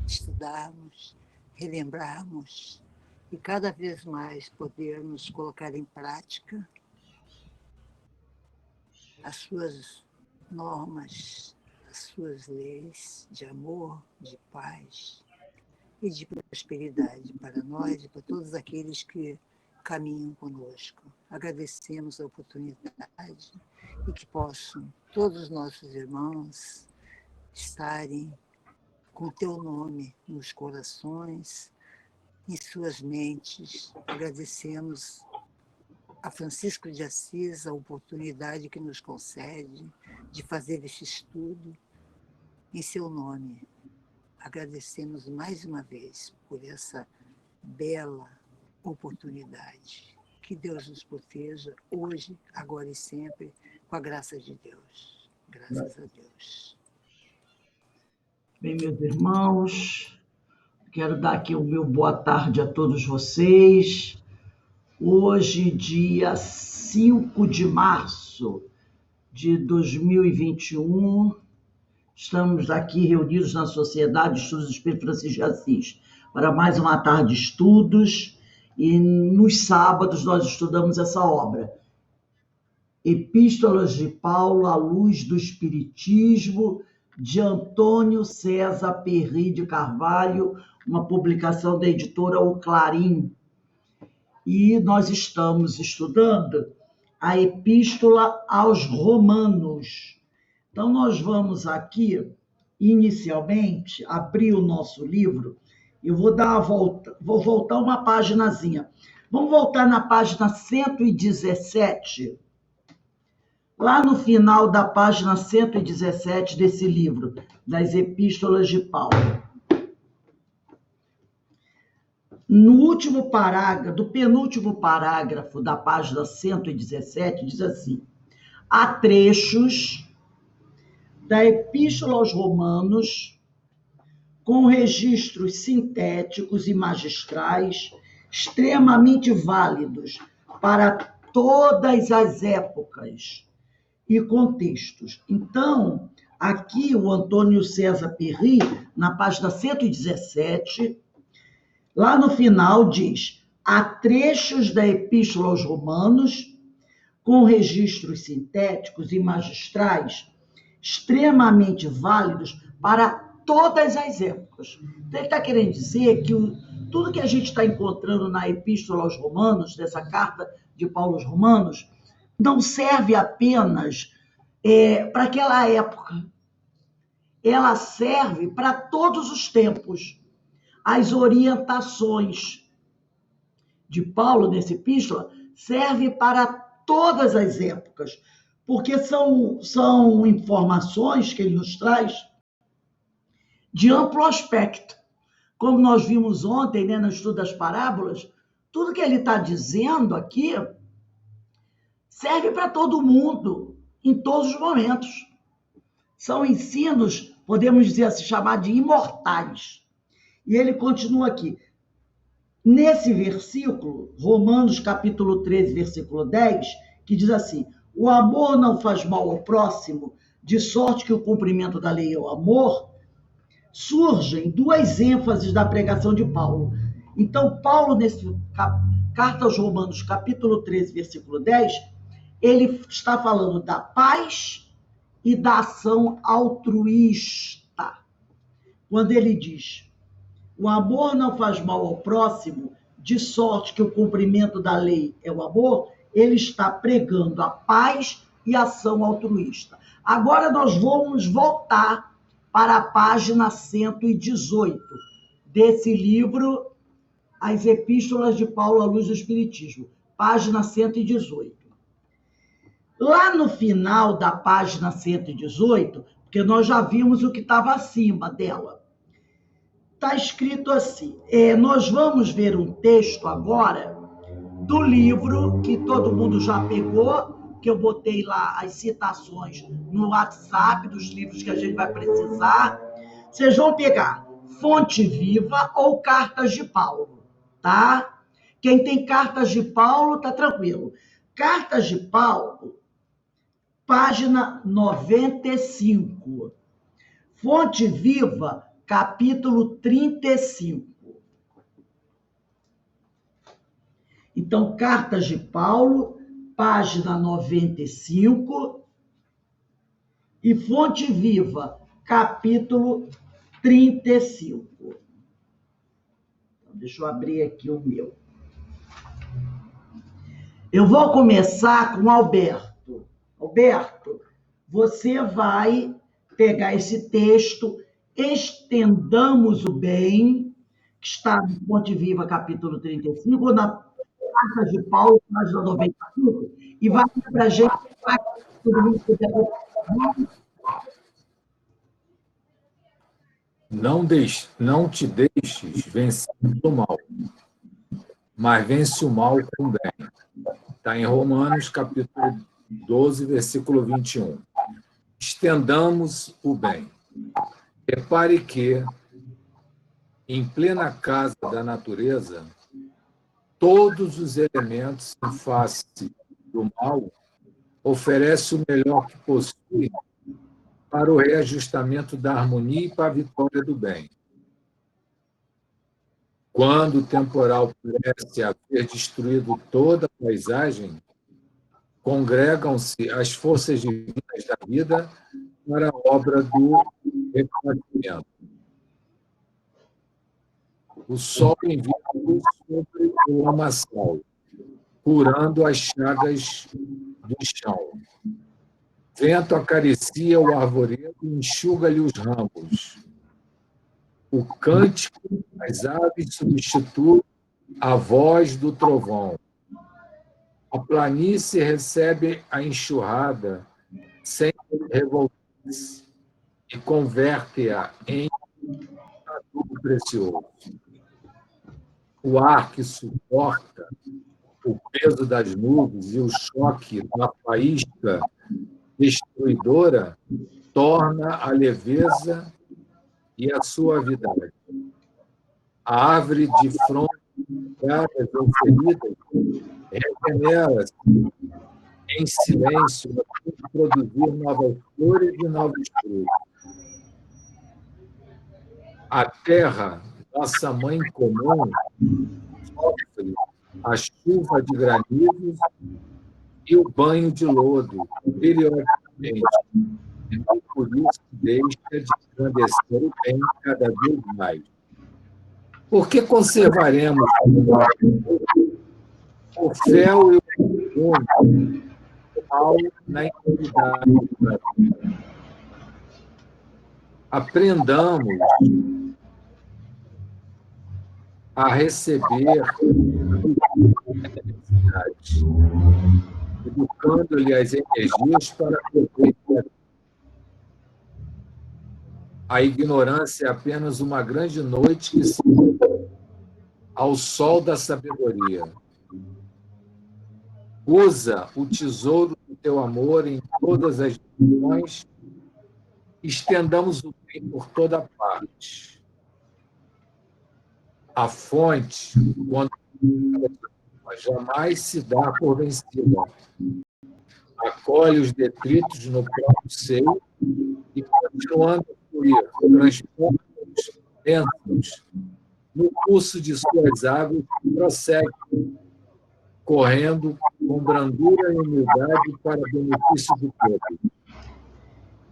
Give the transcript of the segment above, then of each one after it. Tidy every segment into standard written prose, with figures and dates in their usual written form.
estudarmos, relembrarmos e cada vez mais podermos colocar em prática as suas normas, as suas leis de amor, de paz e de prosperidade para nós e para todos aqueles que caminham conosco. Agradecemos a oportunidade e que possam todos os nossos irmãos estarem com teu nome nos corações, em suas mentes. Agradecemos a Francisco de Assis a oportunidade que nos concede de fazer esse estudo em seu nome. Agradecemos mais uma vez por essa bela oportunidade. Que Deus nos proteja hoje, agora e sempre, com a graça de Deus. Graças a Deus. Bem, meus irmãos, quero dar aqui o meu boa tarde a todos vocês. Hoje, dia 5 de março de 2021, estamos aqui reunidos na Sociedade de Estudos do Espírito Francisco de Assis para mais uma tarde de estudos, e nos sábados nós estudamos essa obra, Epístolas de Paulo à Luz do Espiritismo, de Antônio César Perry de Carvalho, uma publicação da editora O Clarim. E nós estamos estudando a Epístola aos Romanos. Então, nós vamos aqui, inicialmente, abrir o nosso livro. Eu vou dar uma volta, vou voltar uma paginazinha. Vamos voltar na página 117, lá no final da página 117 desse livro, das Epístolas de Paulo. No último parágrafo, do penúltimo parágrafo da página 117, diz assim: há trechos da Epístola aos Romanos com registros sintéticos e magistrais extremamente válidos para todas as épocas e contextos. Então, aqui o Antônio César Perry, na página 117, lá no final diz: há trechos da Epístola aos Romanos com registros sintéticos e magistrais extremamente válidos para todas as épocas. Então, ele está querendo dizer que tudo que a gente está encontrando na Epístola aos Romanos, dessa carta de Paulo aos Romanos, não serve apenas para aquela época. Ela serve para todos os tempos. As orientações de Paulo nessa epístola servem para todas as épocas, porque são informações que ele nos traz de amplo aspecto. Como nós vimos ontem, no estudo das parábolas, tudo que ele está dizendo aqui serve para todo mundo, em todos os momentos. São ensinos, podemos dizer assim, chamar de imortais. E ele continua aqui. Nesse versículo, Romanos capítulo 13, versículo 10, que diz assim: o amor não faz mal ao próximo, de sorte que o cumprimento da lei é o amor, surgem duas ênfases da pregação de Paulo. Então, Paulo, nesse carta aos Romanos, capítulo 13, versículo 10, ele está falando da paz e da ação altruísta. Quando ele diz: o amor não faz mal ao próximo, de sorte que o cumprimento da lei é o amor, ele está pregando a paz e a ação altruísta. Agora nós vamos voltar para a página 118 desse livro, As Epístolas de Paulo à Luz do Espiritismo, página 118. Lá no final da página 118, porque nós já vimos o que estava acima dela, está escrito assim, nós vamos ver um texto agora do livro que todo mundo já pegou, que eu botei lá as citações no WhatsApp dos livros que a gente vai precisar. Vocês vão pegar Fonte Viva ou Cartas de Paulo, tá? Quem tem Cartas de Paulo, tá tranquilo. Cartas de Paulo, página 95. Fonte Viva, capítulo 35. Então, Cartas de Paulo, página 95, e Fonte Viva, capítulo 35. Então, deixa eu abrir aqui o meu. Eu vou começar com Alberto. Alberto, você vai pegar esse texto, Estendamos o Bem, que está no Fonte Viva, capítulo 35, ou na Carta de Paulo, página 95, e vai para a gente, todo mundo puder. Não te deixes vencer do mal, mas vence o mal com o bem. Está em Romanos, capítulo 12, versículo 21. Estendamos o bem. Repare que, em plena casa da natureza, todos os elementos em face do mal oferecem o melhor que possuem para o reajustamento da harmonia e para a vitória do bem. Quando o temporal parece haver destruído toda a paisagem, congregam-se as forças divinas da vida para a obra do refazimento. O sol envia luz sobre o lamaçal, curando as chagas do chão. Vento acaricia o arvoredo e enxuga-lhe os ramos. O cântico das aves substitui a voz do trovão. A planície recebe a enxurrada sem revoltar-se e converte-a em adubo precioso. O ar que suporta o peso das nuvens e o choque da faísca destruidora torna a leveza e a suavidade. A árvore de frondas ou feridas regenera-se em silêncio a fim de produzir novas flores e novos frutos. A terra, nossa mãe comum, sofre a chuva de granizos e o banho de lodo periodicamente. E por isso deixa de engrandecer o bem cada vez mais. Por que conservaremos o fel e o mal na intimidade da vida? Aprendamos a receber a necessidade, educando-lhe as energias para poder. A ignorância é apenas uma grande noite que se ao sol da sabedoria. Usa o tesouro do teu amor em todas as direções, estendamos o bem por toda parte. A fonte, quando jamais se dá por vencida. Acolhe os detritos no próprio seio e, continuando a fluir, transporta-os lentos no curso de suas águas, prossegue, correndo com brandura e humildade para benefício do povo.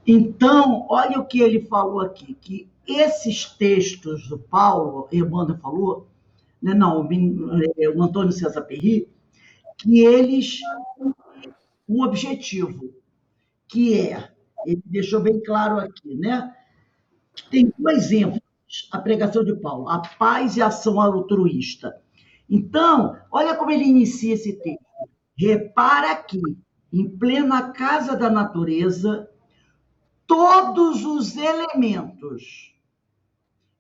Então, olha o que ele falou aqui, que esses textos do Paulo, Emmanuel falou, né, não, o Antônio César Perry, que eles têm um objetivo, que é, ele deixou bem claro aqui, né, que tem dois ênfases, a pregação de Paulo, a paz e a ação altruísta. Então, olha como ele inicia esse texto. Repara que, em plena casa da natureza, todos os elementos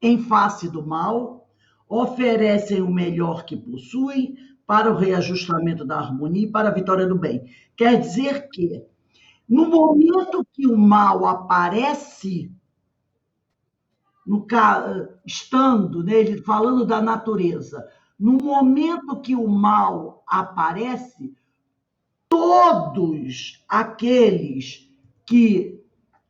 em face do mal oferecem o melhor que possuem para o reajustamento da harmonia e para a vitória do bem. Quer dizer que, no momento que o mal aparece, estando nele, falando da natureza, no momento que o mal aparece, todos aqueles que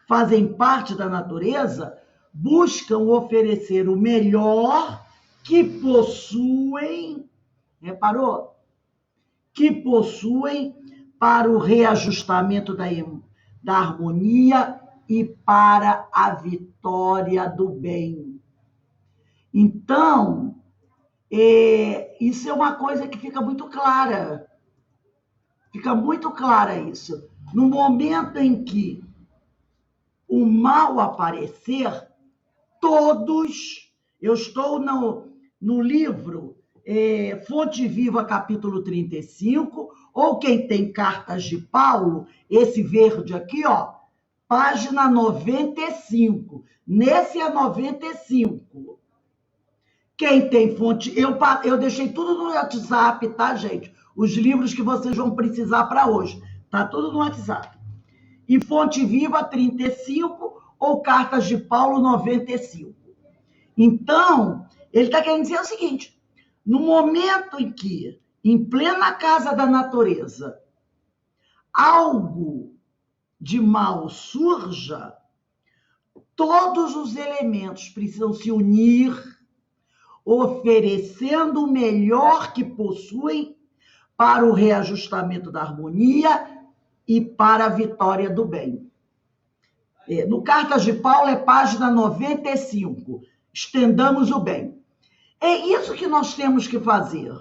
fazem parte da natureza buscam oferecer o melhor que possuem, reparou? Que possuem para o reajustamento da harmonia e para a vitória do bem. Então, isso é uma coisa que fica muito clara. Fica muito clara isso. No momento em que o mal aparecer, todos... Eu estou no livro Fonte Viva, capítulo 35, ou quem tem Cartas de Paulo, esse verde aqui, ó, página 95. Nesse é 95. Quem tem fonte... Eu deixei tudo no WhatsApp, tá, gente? Os livros que vocês vão precisar para hoje. Tá tudo no WhatsApp. E Fonte Viva 35 ou Cartas de Paulo 95. Então, ele está querendo dizer o seguinte: no momento em que, em plena casa da natureza, algo de mal surja, todos os elementos precisam se unir, oferecendo o melhor que possuem para o reajustamento da harmonia e para a vitória do bem. No Cartas de Paulo é página 95. Estendamos o bem. É isso que nós temos que fazer.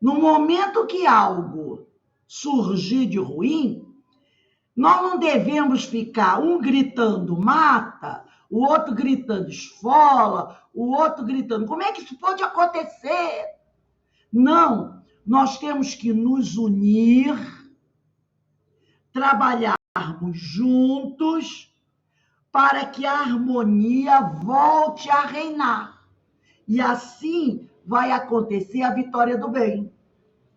No momento que algo surgir de ruim, nós não devemos ficar um gritando mata, o outro gritando esfola, o outro gritando como é que isso pode acontecer? Não, nós temos que nos unir, trabalharmos juntos para que a harmonia volte a reinar. E assim vai acontecer a vitória do bem.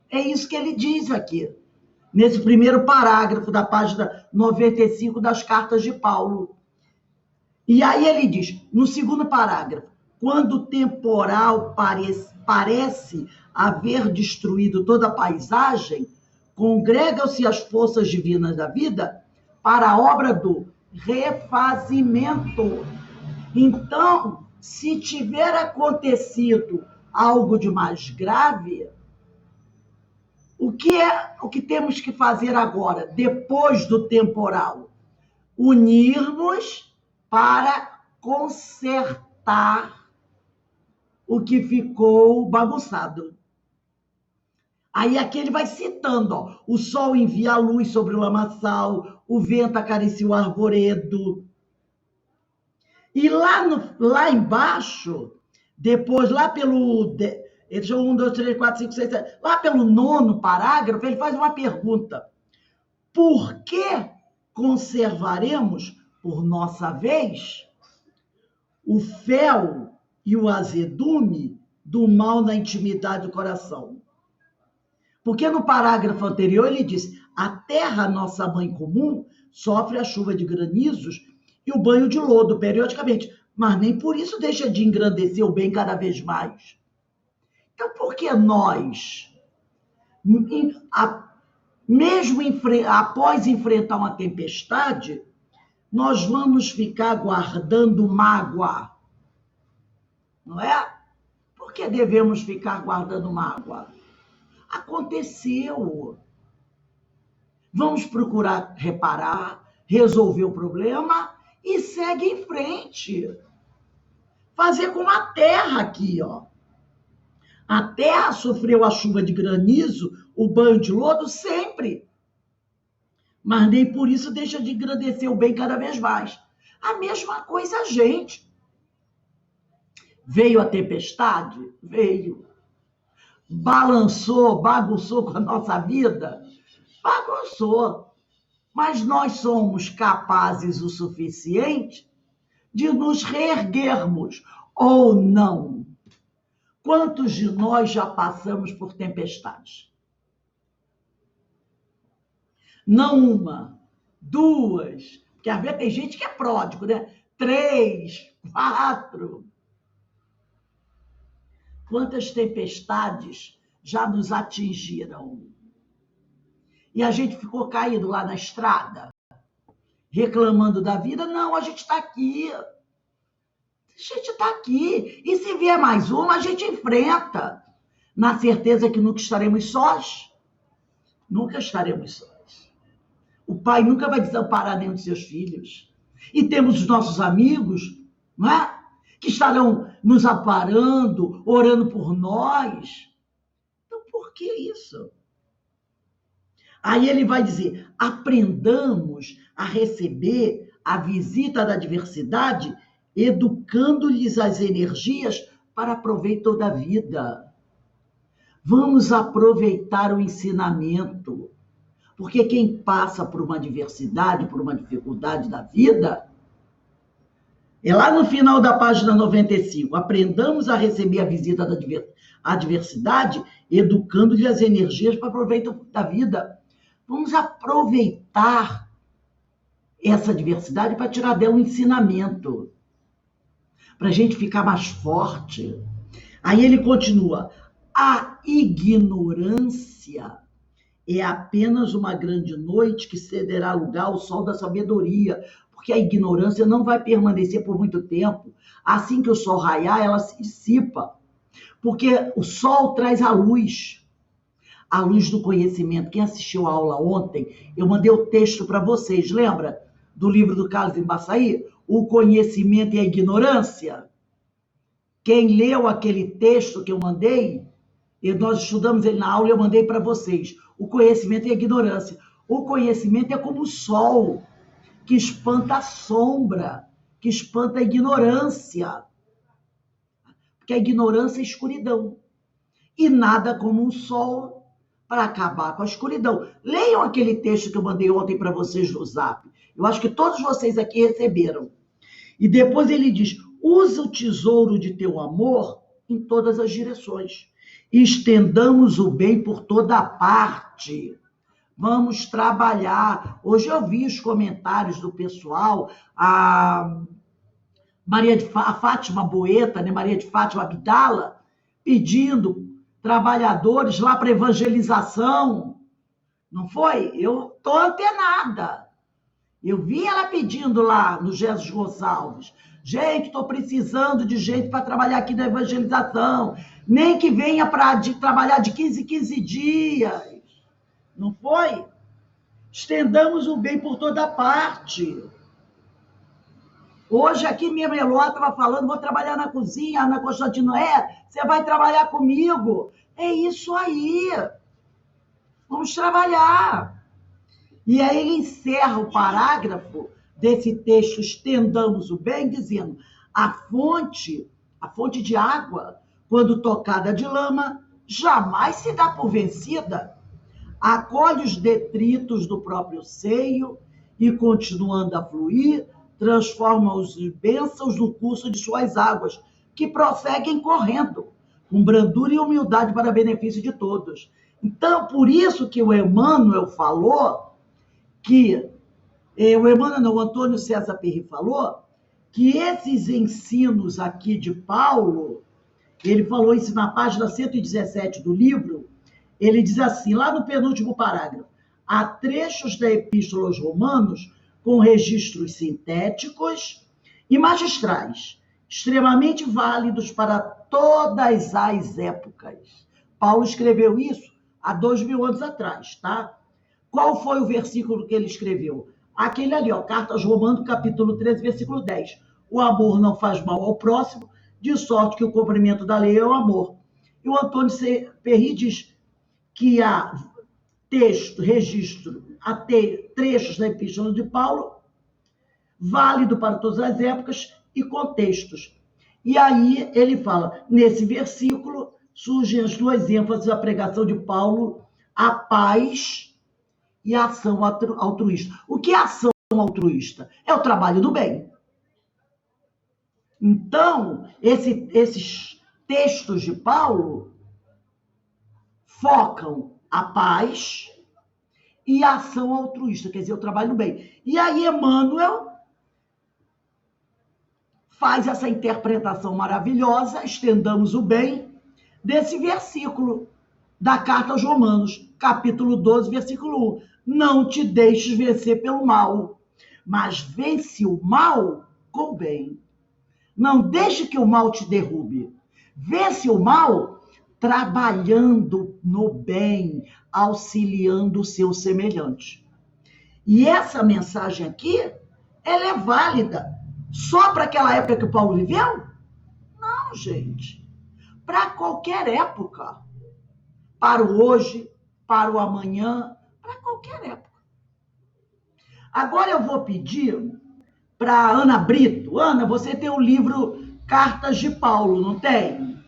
É isso que ele diz aqui, nesse primeiro parágrafo da página 95 das Cartas de Paulo. E aí ele diz, no segundo parágrafo, quando o temporal parece haver destruído toda a paisagem, congregam-se as forças divinas da vida para a obra do refazimento. Então, se tiver acontecido algo de mais grave, o que temos que fazer agora, depois do temporal? Unirmos para consertar o que ficou bagunçado. Aí aqui ele vai citando, ó, o sol envia a luz sobre o lamaçal, o vento acaricia o arvoredo. E lá embaixo, depois, lá pelo... Ele chama 1, 2, 3, 4, 5, 6, 7. Lá pelo 9º parágrafo, ele faz uma pergunta. Por que conservaremos, por nossa vez, o fel e o azedume do mal na intimidade do coração? Porque no parágrafo anterior ele diz: a terra, nossa mãe comum, sofre a chuva de granizos e o banho de lodo periodicamente, mas nem por isso deixa de engrandecer o bem cada vez mais. Então, por que nós, mesmo após enfrentar uma tempestade, nós vamos ficar guardando mágoa? Não é? Por que devemos ficar guardando mágoa? Aconteceu. Vamos procurar reparar, resolver o problema e segue em frente. Fazer como a terra aqui, ó. A terra sofreu a chuva de granizo, o banho de lodo sempre. Mas nem por isso deixa de engrandecer o bem cada vez mais. A mesma coisa a gente. Veio a tempestade? Veio. Balançou, bagunçou com a nossa vida? Bagunçou. Mas nós somos capazes o suficiente de nos reerguermos ou não. Quantos de nós já passamos por tempestades? Não uma, duas, porque às vezes tem gente que é pródigo, né? 3, 4. Quantas tempestades já nos atingiram? E a gente ficou caído lá na estrada, reclamando da vida? Não, a gente está aqui. A gente está aqui. E se vier mais uma, a gente enfrenta. Na certeza que nunca estaremos sós. Nunca estaremos sós. O pai nunca vai desamparar nenhum de seus filhos. E temos os nossos amigos, não é? Que estarão nos amparando, orando por nós. Então, por que isso? Aí ele vai dizer, aprendamos a receber a visita da diversidade, educando-lhes as energias para proveito da vida. Vamos aproveitar o ensinamento, porque quem passa por uma adversidade, por uma dificuldade da vida, é lá no final da página 95, aprendamos a receber a visita da adversidade, educando-lhe as energias para proveito da vida. Vamos aproveitar essa adversidade para tirar dela um ensinamento, para a gente ficar mais forte. Aí ele continua, a ignorância é apenas uma grande noite que cederá lugar ao sol da sabedoria, porque a ignorância não vai permanecer por muito tempo. Assim que o sol raiar, ela se dissipa, porque o sol traz a luz do conhecimento. Quem assistiu a aula ontem, eu mandei o texto para vocês, lembra? Do livro do Carlos Embaçaí? O conhecimento e a ignorância. Quem leu aquele texto que eu mandei, e nós estudamos ele na aula e eu mandei para vocês. O conhecimento e a ignorância. O conhecimento é como o sol, que espanta a sombra, que espanta a ignorância. Porque a ignorância é escuridão. E nada como um sol para acabar com a escuridão. Leiam aquele texto que eu mandei ontem para vocês no Zap. Eu acho que todos vocês aqui receberam. E depois ele diz, usa o tesouro de teu amor em todas as direções. Estendamos o bem por toda parte. Vamos trabalhar. Hoje eu vi os comentários do pessoal, a Fátima Boeta, né? Maria de Fátima Abdala, pedindo trabalhadores lá para evangelização. Não foi? Eu estou antenada. Eu vi ela pedindo lá no Jesus Gonçalves. Gente, estou precisando de gente para trabalhar aqui na evangelização. Nem que venha para trabalhar de 15 em 15 dias. Não foi? Estendamos o bem por toda parte. Hoje aqui minha Meló estava falando, vou trabalhar na cozinha, Ana Constantino, você vai trabalhar comigo? É isso aí. Vamos trabalhar. E aí ele encerra o parágrafo desse texto, estendamos o bem, dizendo, a fonte de água, quando tocada de lama, jamais se dá por vencida. Acolhe os detritos do próprio seio e, continuando a fluir, transforma-os em bênçãos no curso de suas águas, que prosseguem correndo, com brandura e humildade para benefício de todos. Então, por isso que o Emmanuel falou que, o Antônio César Perry falou, que esses ensinos aqui de Paulo, ele falou isso na página 117 do livro, ele diz assim, lá no penúltimo parágrafo, há trechos da Epístola aos Romanos com registros sintéticos e magistrais, extremamente válidos para todas as épocas. Paulo escreveu isso há 2000 anos atrás, tá? Qual foi o versículo que ele escreveu? Aquele ali, ó, Carta aos Romanos, capítulo 13, versículo 10. O amor não faz mal ao próximo, de sorte que o cumprimento da lei é o amor. E o Antônio Perry diz que há trechos da Epístola de Paulo, válido para todas as épocas e contextos. E aí ele fala, nesse versículo, surgem as duas ênfases da pregação de Paulo, a paz e a ação altruísta. O que é ação altruísta? É o trabalho do bem. Então, esses textos de Paulo focam a paz e a ação altruísta, quer dizer, o trabalho do bem. E aí Emmanuel faz essa interpretação maravilhosa, estendamos o bem, desse versículo da Carta aos Romanos, capítulo 12, versículo 1. Não te deixes vencer pelo mal, mas vence o mal com o bem. Não deixe que o mal te derrube. Vence o mal trabalhando no bem, auxiliando o seu semelhante. E essa mensagem aqui, ela é válida só para aquela época que o Paulo viveu? Não, gente. Para qualquer época. Para o hoje, para o amanhã, para qualquer época. Agora eu vou pedir para Ana Brito. Ana, você tem o livro Cartas de Paulo, não tem?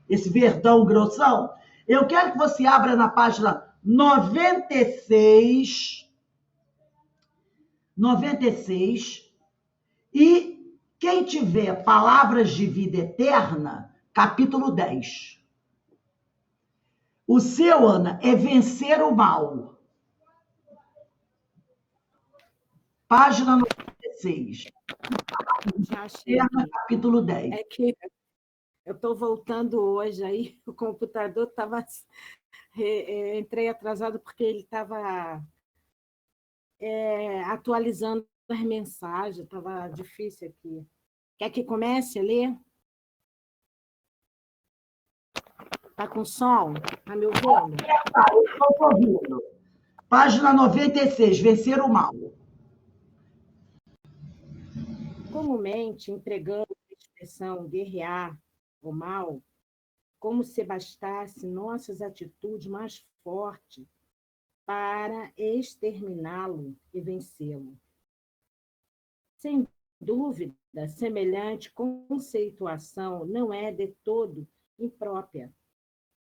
Esse verdão grossão. Eu quero que você abra na página 96, e quem tiver Palavras de Vida Eterna, capítulo 10. O seu, Ana, é Vencer o Mal. Página 96. Já achei. Capítulo 10. É que eu estou voltando hoje, aí o computador estava... Entrei atrasado porque ele estava atualizando as mensagens, estava difícil aqui. Quer que comece a ler? Está com som? Está me ouvindo? Estou ouvindo. Página 96, Vencer o Mal. Comumente, empregando a expressão guerrear o mal, como se bastasse nossas atitudes mais fortes para exterminá-lo e vencê-lo. Sem dúvida, semelhante conceituação não é de todo imprópria,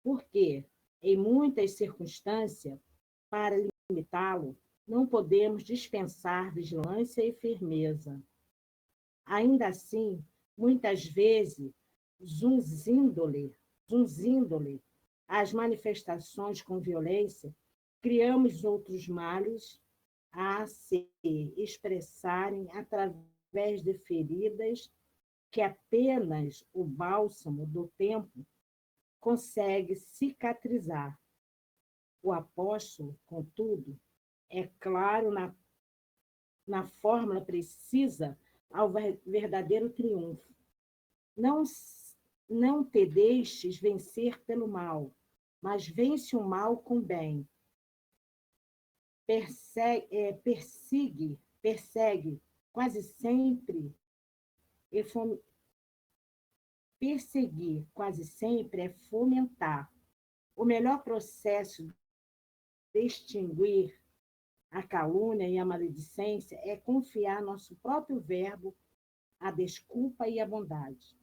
porque, em muitas circunstâncias, para limitá-lo, não podemos dispensar vigilância e firmeza. Ainda assim, muitas vezes, zunzindo-lhe as manifestações com violência, criamos outros males a se expressarem através de feridas que apenas o bálsamo do tempo consegue cicatrizar. O apóstolo, contudo, é claro na fórmula precisa ao verdadeiro triunfo. Não te deixes vencer pelo mal, mas vence o mal com bem. Persegue quase sempre perseguir quase sempre é fomentar. O melhor processo de extinguir a calúnia e a maledicência é confiar nosso próprio verbo à desculpa e à bondade.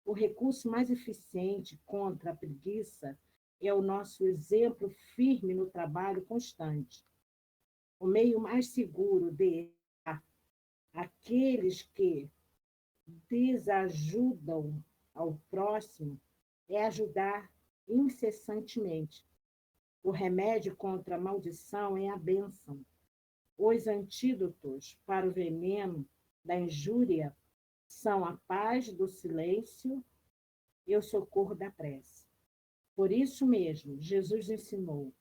O recurso mais eficiente contra a preguiça é o nosso exemplo firme no trabalho constante. O meio mais seguro de aqueles que desajudam ao próximo é ajudar incessantemente. O remédio contra a maldição é a bênção. Os antídotos para o veneno da injúria são a paz do silêncio e o socorro da prece. Por isso mesmo, Jesus ensinou: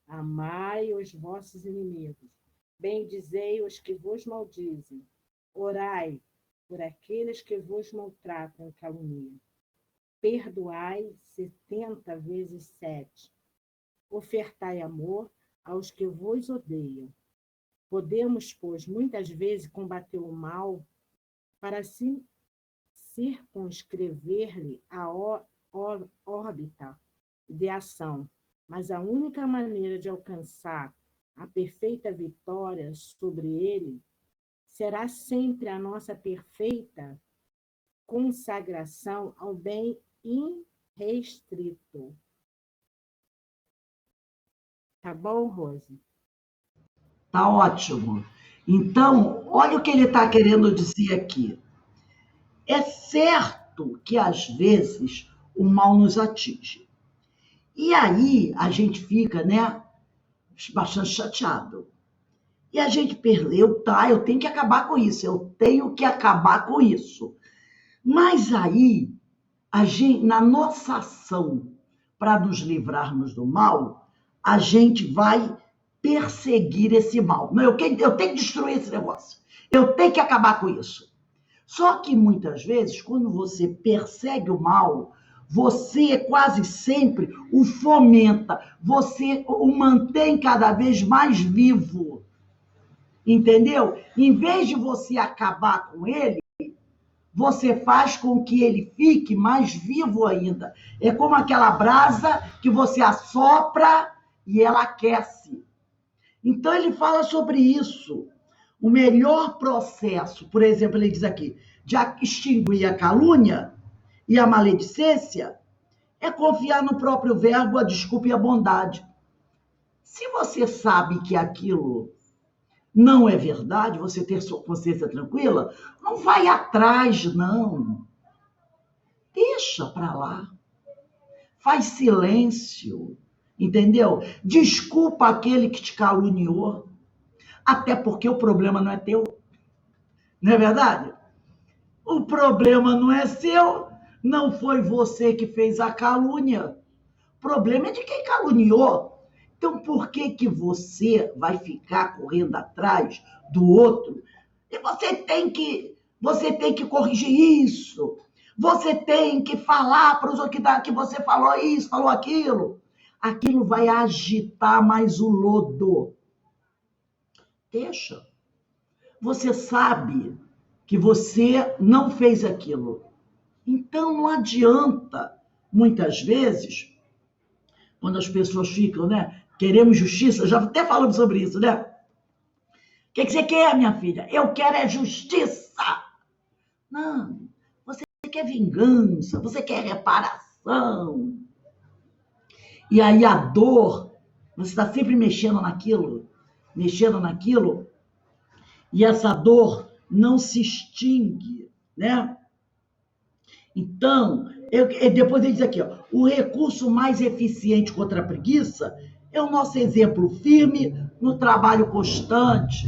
amai os vossos inimigos, bendizei os que vos maldizem, orai por aqueles que vos maltratam e caluniam. Perdoai 70 vezes 7. Ofertai amor aos que vos odeiam. Podemos, pois, muitas vezes combater o mal para assim circunscrever-lhe a órbita de ação, mas a única maneira de alcançar a perfeita vitória sobre ele será sempre a nossa perfeita consagração ao bem irrestrito. Tá bom, Rose? Tá ótimo. Então, olha o que ele está querendo dizer aqui. É certo que, às vezes, o mal nos atinge. E aí, a gente fica, né, bastante chateado. E a gente eu tenho que acabar com isso, eu tenho que acabar com isso. Mas aí, a gente, na nossa ação para nos livrarmos do mal, a gente vai perseguir esse mal. Não, eu tenho que destruir esse negócio. Eu tenho que acabar com isso. Só que muitas vezes, quando você persegue o mal, você quase sempre o fomenta, você o mantém cada vez mais vivo. Entendeu? Em vez de você acabar com ele, você faz com que ele fique mais vivo ainda. É como aquela brasa que você assopra e ela aquece. Então, ele fala sobre isso. O melhor processo, por exemplo, ele diz aqui, de extinguir a calúnia e a maledicência é confiar no próprio verbo, a desculpa e a bondade. Se você sabe que aquilo não é verdade, você ter sua consciência tranquila, não vai atrás, não. Deixa para lá. Faz silêncio, entendeu? Desculpa aquele que te caluniou, até porque o problema não é teu. Não é verdade? O problema não é seu, não foi você que fez a calúnia. O problema é de quem caluniou. Então, por que que você vai ficar correndo atrás do outro? E você tem que corrigir isso. Você tem que falar para os outros que você falou isso, falou aquilo. Aquilo vai agitar mais o lodo. Deixa. Você sabe que você não fez aquilo. Então, não adianta, muitas vezes, quando as pessoas ficam, né? Queremos justiça, já até falamos sobre isso, né? O que você quer, minha filha? Eu quero é justiça. Não, você quer vingança, você quer reparação. E aí a dor, você está sempre mexendo naquilo, e essa dor não se extingue, né? Então, depois ele diz aqui, ó, o recurso mais eficiente contra a preguiça é o nosso exemplo firme no trabalho constante.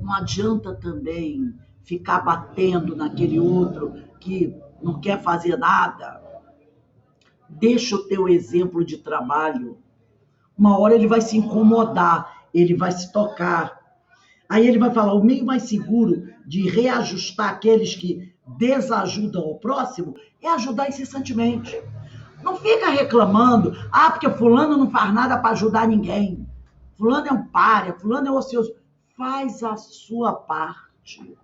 Não adianta também ficar batendo naquele outro que não quer fazer nada. Deixa o teu exemplo de trabalho. Uma hora ele vai se incomodar, ele vai se tocar. Aí ele vai falar, o meio mais seguro de reajustar aqueles que desajudam o próximo é ajudar incessantemente. Não fica reclamando, porque fulano não faz nada para ajudar ninguém. Fulano é um pária, fulano é ocioso. Faz a sua parte.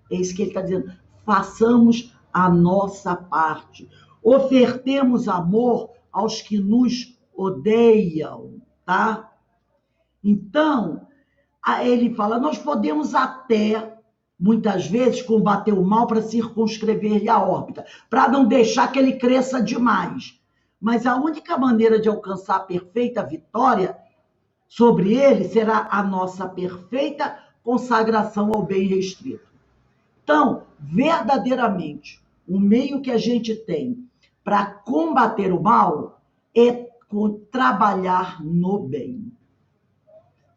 É isso que ele está dizendo. Façamos a nossa parte. Ofertemos amor aos que nos odeiam, tá? Então, ele fala, nós podemos até, muitas vezes, combater o mal para circunscrever-lhe a órbita, para não deixar que ele cresça demais. Mas a única maneira de alcançar a perfeita vitória sobre ele será a nossa perfeita consagração ao bem restrito. Então, verdadeiramente, o meio que a gente tem para combater o mal é trabalhar no bem.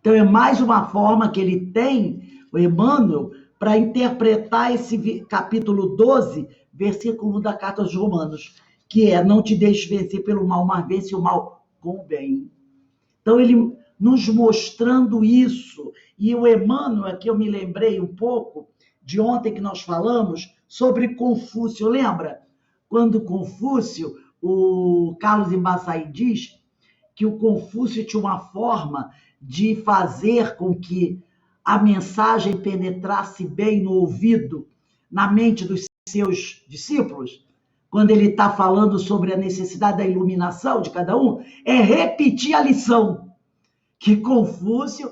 Então, é mais uma forma que ele tem, o Emmanuel, para interpretar esse capítulo 12, versículo 1 da Carta aos Romanos, que é, não te deixes vencer pelo mal, mas vence o mal com o bem. Então, ele nos mostrando isso. E o Emmanuel, aqui eu me lembrei um pouco de ontem que nós falamos sobre Confúcio, lembra? Quando Confúcio, o Carlos Embaçaí diz que o Confúcio tinha uma forma de fazer com que a mensagem penetrasse bem no ouvido, na mente dos seus discípulos, quando ele está falando sobre a necessidade da iluminação de cada um, é repetir a lição. Que Confúcio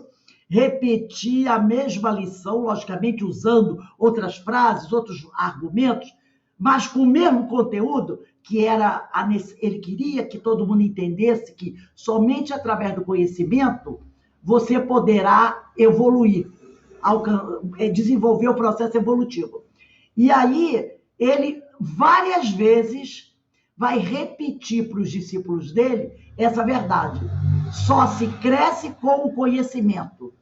repetia a mesma lição, logicamente usando outras frases, outros argumentos, mas com o mesmo conteúdo, que era ele queria que todo mundo entendesse que somente através do conhecimento você poderá evoluir, desenvolver o processo evolutivo. E aí, ele várias vezes vai repetir para os discípulos dele essa verdade. Só se cresce com o conhecimento.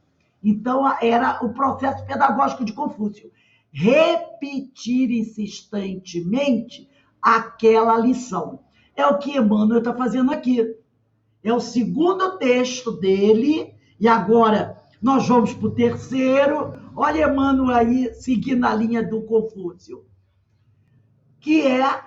Então, era o processo pedagógico de Confúcio. Repetir insistentemente aquela lição. É o que Emmanuel está fazendo aqui. É o segundo texto dele, e agora Nós vamos para o terceiro. Olha, Emmanuel aí, seguindo a linha do Confúcio, que é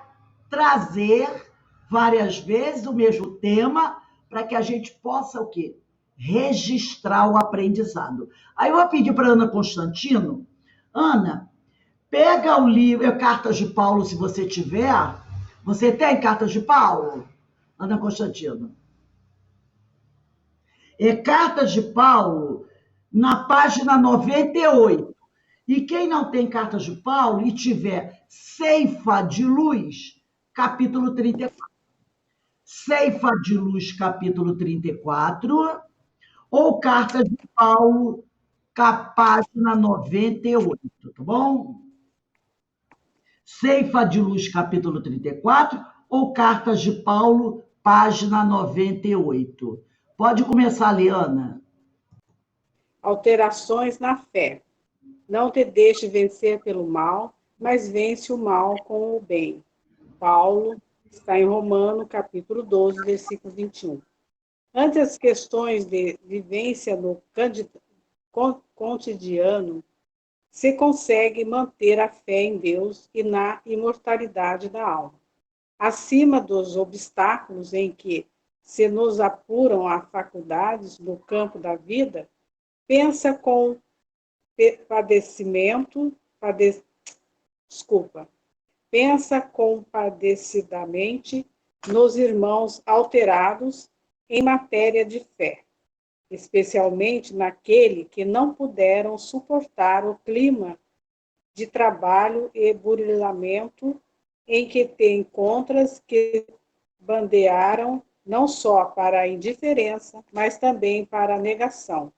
trazer várias vezes o mesmo tema para que a gente possa o quê? Registrar o aprendizado. Aí eu vou pedir para Ana Constantino. Ana, pega o livro, Cartas de Paulo, se você tiver. Você tem Cartas de Paulo, Ana Constantino? Cartas de Paulo, na página 98. E quem não tem Cartas de Paulo e tiver Ceifa de Luz, capítulo 34. Ceifa de Luz, capítulo 34, ou Cartas de Paulo, página 98, tá bom? Ceifa de Luz, capítulo 34, ou Cartas de Paulo, página 98. Pode começar, Liana. Alterações na fé. Não te deixe vencer pelo mal, mas vence o mal com o bem. Paulo está em Romano, capítulo 12, versículo 21. Ante as questões de vivência no cotidiano, se consegue manter a fé em Deus e na imortalidade da alma. Acima dos obstáculos em que se nos apuram as faculdades no campo da vida, pensa com pensa compadecidamente nos irmãos alterados em matéria de fé, especialmente naquele que não puderam suportar o clima de trabalho e burilamento em que te encontras, que bandearam não só para a indiferença, mas também para a negação.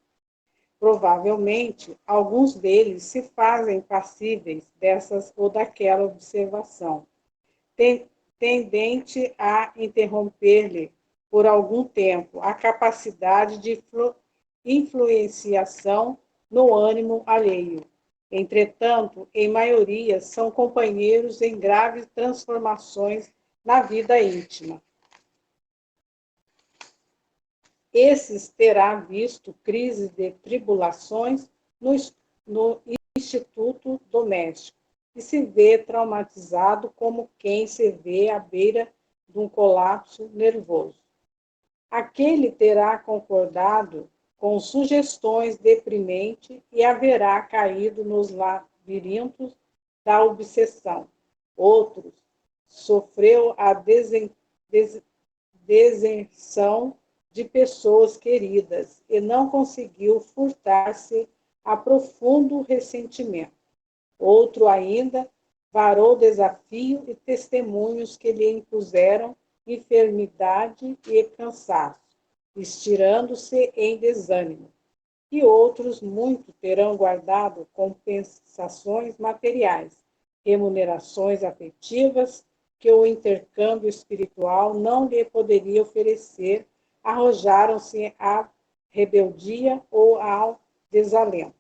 Provavelmente, alguns deles se fazem passíveis dessas ou daquela observação, tendente a interromper-lhe por algum tempo a capacidade de influenciação no ânimo alheio. Entretanto, em maioria, são companheiros em graves transformações na vida íntima. Esses terá visto crises de tribulações no instituto doméstico e se vê traumatizado como quem se vê à beira de um colapso nervoso. Aquele terá concordado com sugestões deprimentes e haverá caído nos labirintos da obsessão. Outros sofreu a deserção de pessoas queridas e não conseguiu furtar-se a profundo ressentimento. Outro ainda varou desafio e testemunhos que lhe impuseram enfermidade e cansaço, estirando-se em desânimo. E outros muito terão guardado compensações materiais, remunerações afetivas que o intercâmbio espiritual não lhe poderia oferecer, arrojaram-se à rebeldia ou ao desalento.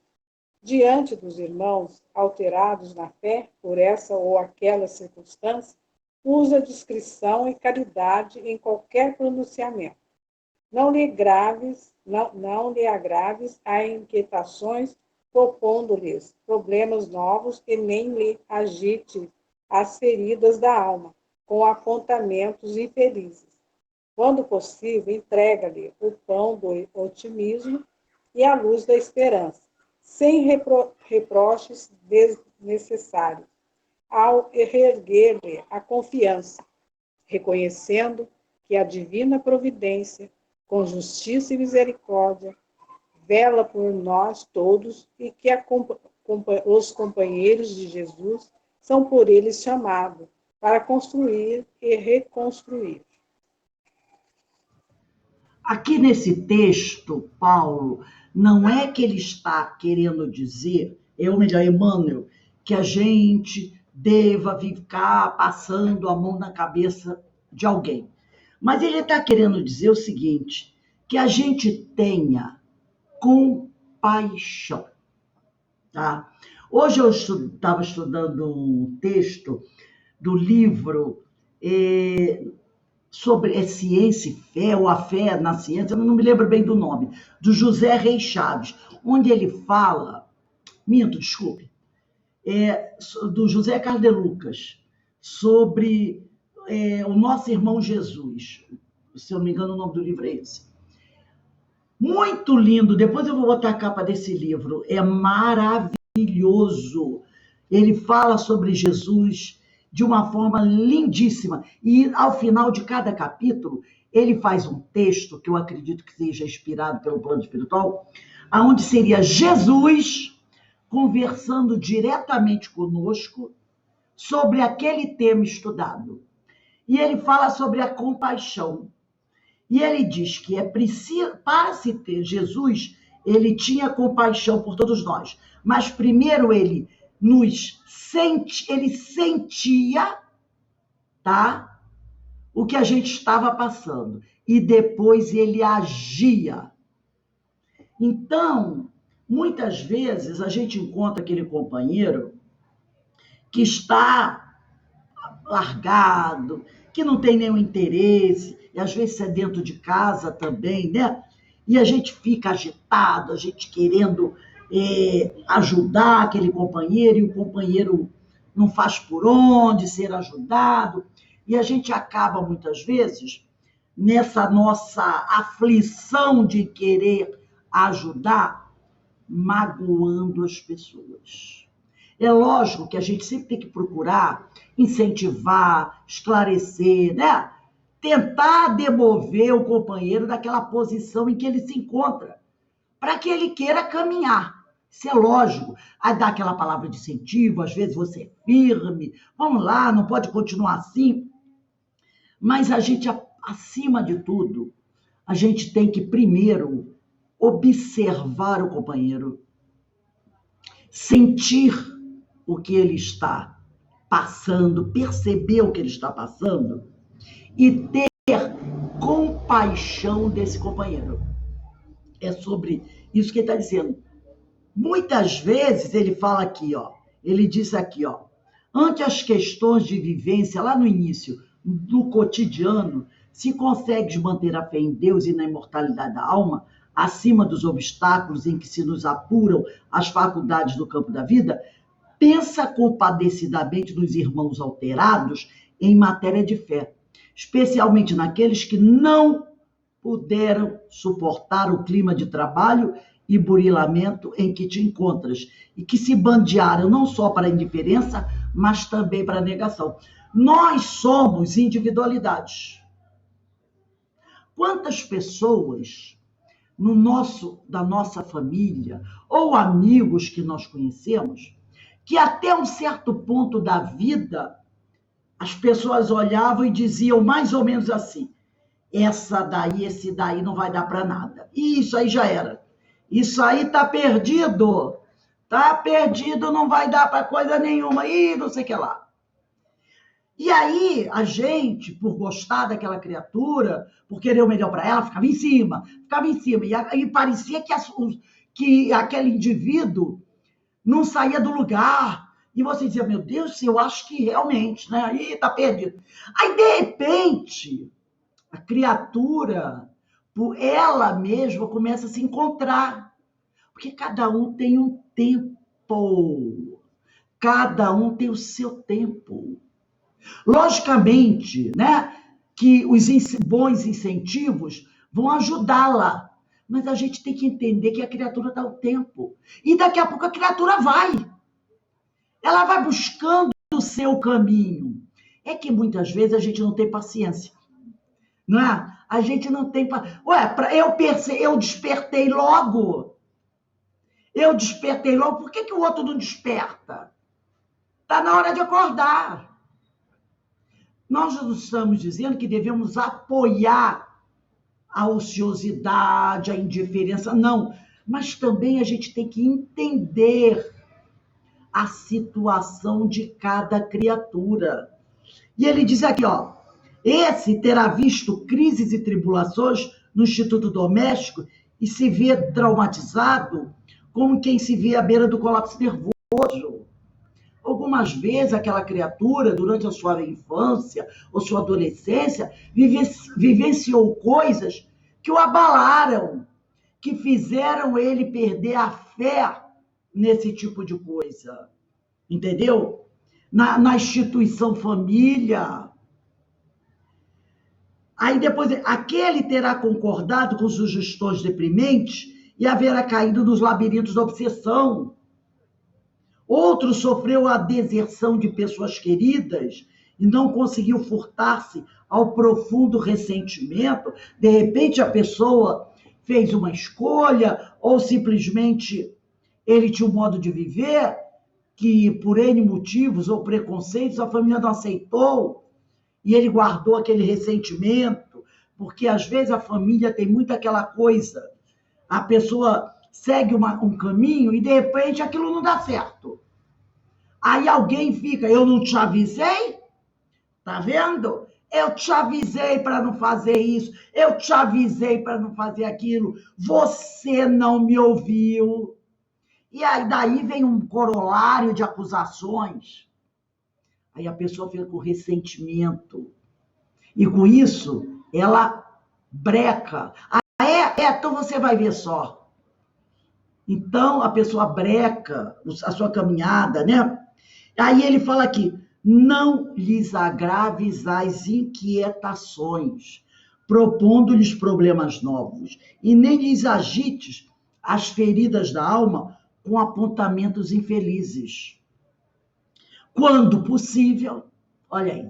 Diante dos irmãos alterados na fé por essa ou aquela circunstância, usa discrição e caridade em qualquer pronunciamento. Não lhe agraves a inquietações, propondo-lhes problemas novos e nem lhe agite as feridas da alma com apontamentos infelizes. Quando possível, entrega-lhe o pão do otimismo e a luz da esperança, sem reproches desnecessários, ao reerguer-lhe a confiança, reconhecendo que a divina providência, com justiça e misericórdia, vela por nós todos e que os companheiros de Jesus são por eles chamados para construir e reconstruir. Aqui nesse texto, Paulo, não é que ele está querendo dizer, ou melhor, Emmanuel, que a gente deva ficar passando a mão na cabeça de alguém. Mas ele está querendo dizer o seguinte, que a gente tenha compaixão. Tá? Hoje eu estava estudando um texto do livro sobre ciência e fé, ou a fé na ciência, eu não me lembro bem do nome, do José Reis Chaves, onde ele fala, desculpe, do José Carlos de Lucas, sobre o nosso irmão Jesus. Se eu não me engano, o nome do livro é esse. Muito lindo, depois eu vou botar a capa desse livro, é maravilhoso. Ele fala sobre Jesus de uma forma lindíssima. E ao final de cada capítulo, ele faz um texto, que eu acredito que seja inspirado pelo plano espiritual, onde seria Jesus conversando diretamente conosco sobre aquele tema estudado. E ele fala sobre a compaixão. E ele diz que é preciso, para se ter Jesus, ele tinha compaixão por todos nós. Mas primeiro ele sentia, tá? O que a gente estava passando. E depois ele agia. Então, muitas vezes a gente encontra aquele companheiro que está largado, que não tem nenhum interesse, e às vezes é dentro de casa também, né? E a gente fica agitado, a gente querendo ajudar aquele companheiro, e o companheiro não faz por onde ser ajudado, e a gente acaba, muitas vezes, nessa nossa aflição de querer ajudar, magoando as pessoas. É lógico que a gente sempre tem que procurar incentivar, esclarecer, né? Tentar demover o companheiro daquela posição em que ele se encontra, para que ele queira caminhar. Isso é lógico. Aí dá aquela palavra de incentivo, às vezes você é firme, vamos lá, não pode continuar assim. Mas a gente, acima de tudo, a gente tem que primeiro observar o companheiro, sentir o que ele está passando, perceber o que ele está passando e ter compaixão desse companheiro. É sobre isso que ele está dizendo. Muitas vezes ele fala aqui, ó, ele diz aqui, ó, ante as questões de vivência, lá no início, do cotidiano, se consegues manter a fé em Deus e na imortalidade da alma, acima dos obstáculos em que se nos apuram as faculdades do campo da vida, pensa compadecidamente nos irmãos alterados em matéria de fé, especialmente naqueles que não puderam suportar o clima de trabalho e burilamento em que te encontras e que se bandearam não só para a indiferença, mas também para a negação. Nós somos individualidades. Quantas pessoas da nossa família ou amigos que nós conhecemos que até um certo ponto da vida as pessoas olhavam e diziam mais ou menos assim: esse daí não vai dar para nada. E isso aí já era. Isso aí tá perdido. Tá perdido, não vai dar para coisa nenhuma. E não sei o que lá. E aí, a gente, por gostar daquela criatura, por querer o melhor para ela, ficava em cima. E parecia que aquele indivíduo não saía do lugar. E você dizia, meu Deus, eu acho que realmente, né? Aí tá perdido. Aí, de repente, a criatura, por ela mesma, começa a se encontrar. Porque cada um tem um tempo. Cada um tem o seu tempo. Logicamente, né, que os bons incentivos vão ajudá-la. Mas a gente tem que entender que a criatura dá o tempo. E daqui a pouco a criatura vai. Ela vai buscando o seu caminho. É que muitas vezes a gente não tem paciência. Não é? A gente não tem paciência. Eu despertei logo. Por que o outro não desperta? Está na hora de acordar. Nós não estamos dizendo que devemos apoiar a ociosidade, a indiferença, não. Mas também a gente tem que entender a situação de cada criatura. E ele diz aqui, ó, esse terá visto crises e tribulações no Instituto Doméstico e se vê traumatizado como quem se vê à beira do colapso nervoso. Ô, algumas vezes aquela criatura, durante a sua infância ou sua adolescência, vivenciou coisas que o abalaram, que fizeram ele perder a fé nesse tipo de coisa. Entendeu? Na instituição família. Aí depois, aquele terá concordado com sugestões deprimentes e haverá caído nos labirintos da obsessão. Outro sofreu a deserção de pessoas queridas e não conseguiu furtar-se ao profundo ressentimento. De repente, a pessoa fez uma escolha ou simplesmente ele tinha um modo de viver que, por N motivos ou preconceitos, a família não aceitou e ele guardou aquele ressentimento, porque às vezes a família tem muito aquela coisa, a pessoa segue um caminho e de repente aquilo não dá certo. Aí alguém fica, eu não te avisei? Tá vendo? Eu te avisei para não fazer isso, eu te avisei para não fazer aquilo, você não me ouviu. E aí daí vem um corolário de acusações. Aí a pessoa fica com ressentimento. E com isso, ela breca. Então você vai ver só. Então a pessoa breca a sua caminhada, né? Aí ele fala aqui, não lhes agraves as inquietações, propondo-lhes problemas novos, e nem lhes agites as feridas da alma com apontamentos infelizes. Quando possível, olha aí,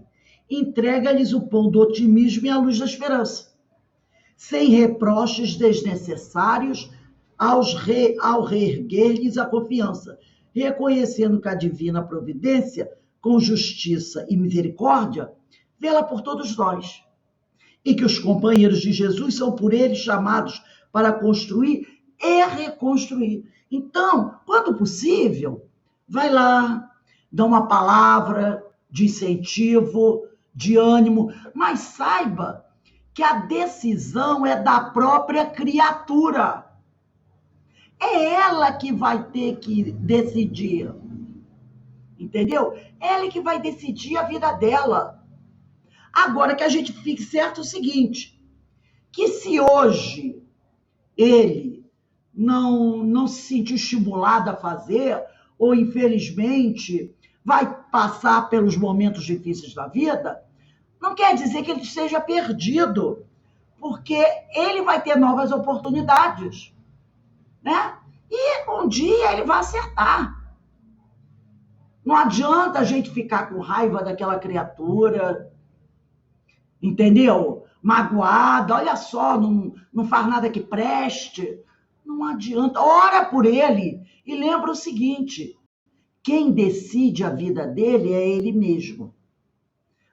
entrega-lhes o pão do otimismo e a luz da esperança, sem reproches desnecessários ao reerguer-lhes a confiança, reconhecendo que a divina providência, com justiça e misericórdia, vela por todos nós, e que os companheiros de Jesus são por ele chamados para construir e reconstruir. Então, quando possível, vai lá, dá uma palavra de incentivo, de ânimo, mas saiba que a decisão é da própria criatura. É ela que vai ter que decidir. Entendeu? Ela que vai decidir a vida dela. Agora que a gente fique certo o seguinte, que se hoje ele não se sentiu estimulado a fazer, ou infelizmente vai passar pelos momentos difíceis da vida, não quer dizer que ele esteja perdido, porque ele vai ter novas oportunidades, né? E um dia ele vai acertar. Não adianta a gente ficar com raiva daquela criatura, entendeu? Magoada, olha só, não faz nada que preste. Não adianta, ora por ele e lembra o seguinte, quem decide a vida dele é ele mesmo.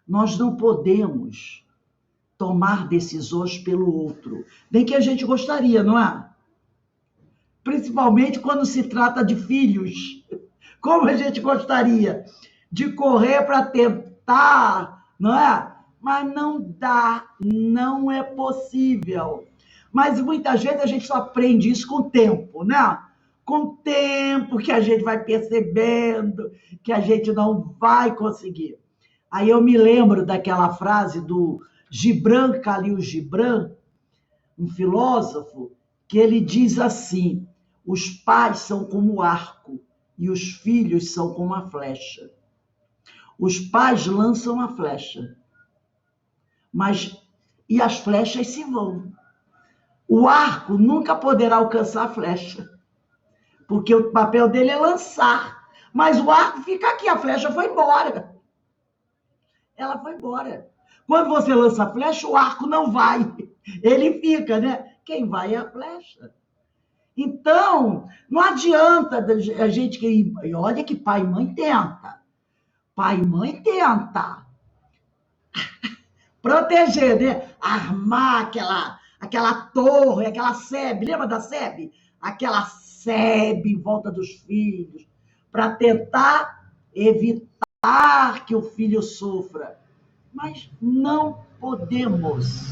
Nós não podemos tomar decisões pelo outro, bem que a gente gostaria, não é? Principalmente quando se trata de filhos. Como a gente gostaria de correr para tentar, não é? Mas não dá, não é possível. Mas muitas vezes a gente só aprende isso com o tempo, né? Com o tempo que a gente vai percebendo que a gente não vai conseguir. Aí eu me lembro daquela frase do Gibran Khalil Gibran, um filósofo, que ele diz assim, os pais são como o arco e os filhos são como a flecha. Os pais lançam a flecha, e as flechas se vão. O arco nunca poderá alcançar a flecha, porque o papel dele é lançar. Mas o arco fica aqui, a flecha foi embora. Ela foi embora. Quando você lança a flecha, o arco não vai. Ele fica, né? Quem vai é a flecha. Então, não adianta a gente... E olha que pai e mãe tenta. Pai e mãe tenta. Proteger, né? Armar aquela torre, aquela sebe. Lembra da sebe? Aquela sebe em volta dos filhos. Para tentar evitar que o filho sofra. Mas não podemos.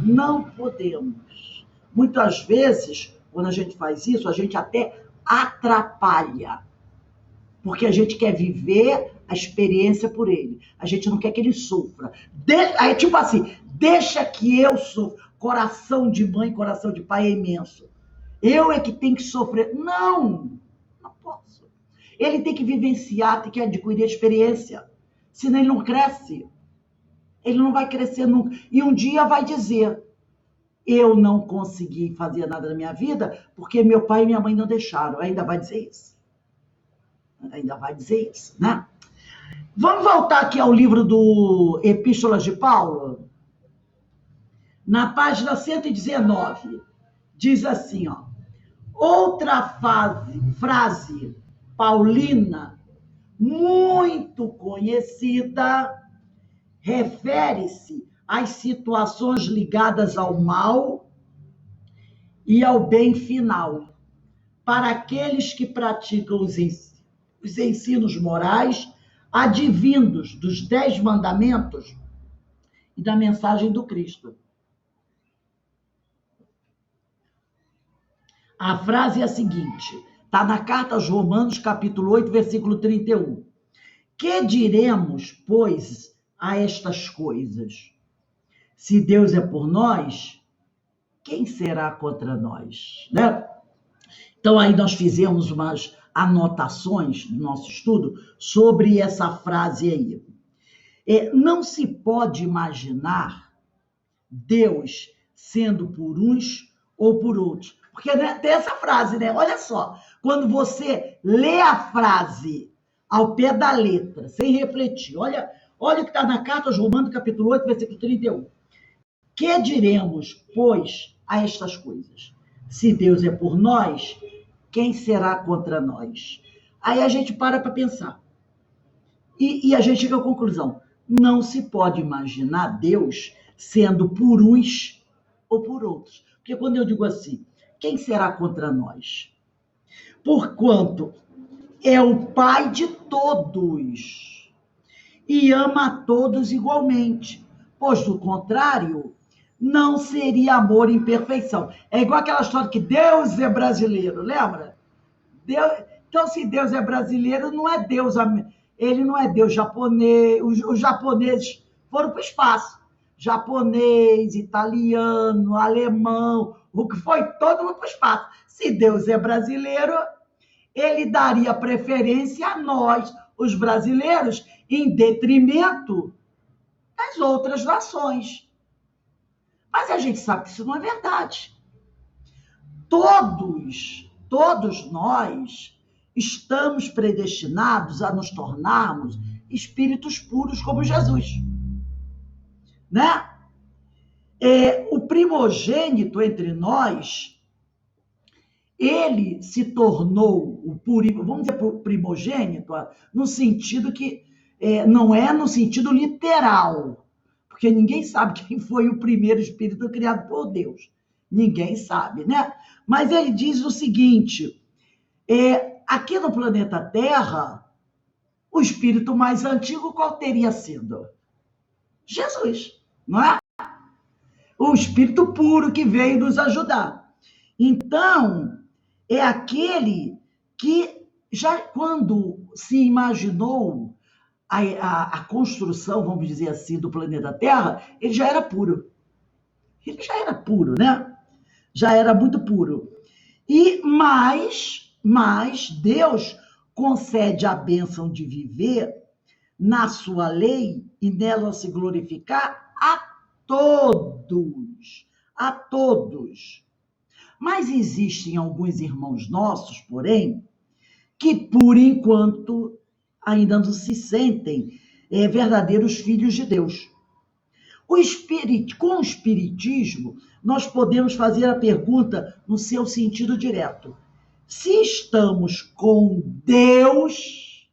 Não podemos. Muitas vezes, quando a gente faz isso, a gente até atrapalha. porque a gente quer viver a experiência por ele. A gente não quer que ele sofra. Aí, tipo assim, deixa que eu sofra. Coração de mãe, coração de pai é imenso. Eu é que tenho que sofrer. Não posso. Ele tem que vivenciar, tem que adquirir a experiência. Senão ele não cresce. Ele não vai crescer nunca. E um dia vai dizer, eu não consegui fazer nada na minha vida porque meu pai e minha mãe não deixaram. Ainda vai dizer isso. Ainda vai dizer isso, né? Vamos voltar aqui ao livro do Epístolas de Paulo. Na página 119, diz assim, ó. Outra frase paulina, muito conhecida, refere-se às situações ligadas ao mal e ao bem final, para aqueles que praticam os ensinos morais advindos dos 10 mandamentos e da mensagem do Cristo. A frase é a seguinte, está na carta aos Romanos, capítulo 8, versículo 31. Que diremos, pois, a estas coisas? Se Deus é por nós, quem será contra nós? Né? Então, aí nós fizemos umas anotações do nosso estudo sobre essa frase aí. Não se pode imaginar Deus sendo por uns ou por outros. Porque, né, tem essa frase, né? Olha só, quando você lê a frase ao pé da letra, sem refletir, olha o que está na carta aos Romanos, capítulo 8, versículo 31. Que diremos, pois, a estas coisas? Se Deus é por nós, quem será contra nós? Aí a gente para pensar. E a gente chega à conclusão. Não se pode imaginar Deus sendo por uns ou por outros. Porque quando eu digo assim, quem será contra nós? Porquanto é o Pai de todos e ama a todos igualmente. Pois, do contrário, não seria amor em perfeição. É igual aquela história que Deus é brasileiro, lembra? Então, se Deus é brasileiro, não é Deus, ele não é Deus japonês. Os japoneses foram para o espaço. Japonês, italiano, alemão, o que foi, todo mundo para o espaço. Se Deus é brasileiro, ele daria preferência a nós, os brasileiros, em detrimento das outras nações. Mas a gente sabe que isso não é verdade. Todos nós estamos predestinados a nos tornarmos espíritos puros como Jesus. Né? O primogênito entre nós, ele se tornou o puro, vamos dizer primogênito, no sentido que não é no sentido literal, porque ninguém sabe quem foi o primeiro espírito criado por Deus. Ninguém sabe, né? Mas ele diz o seguinte, aqui no planeta Terra, o espírito mais antigo qual teria sido? Jesus, não é? O espírito puro que veio nos ajudar. Então, é aquele que já quando se imaginou a construção, vamos dizer assim, do planeta Terra, ele já era puro. Ele já era puro, né? Já era muito puro. E mais Deus concede a bênção de viver na sua lei e nela se glorificar a todos. Mas existem alguns irmãos nossos, porém, que por enquanto ainda não se sentem verdadeiros filhos de Deus. Com o espiritismo, nós podemos fazer a pergunta no seu sentido direto. Se estamos com Deus,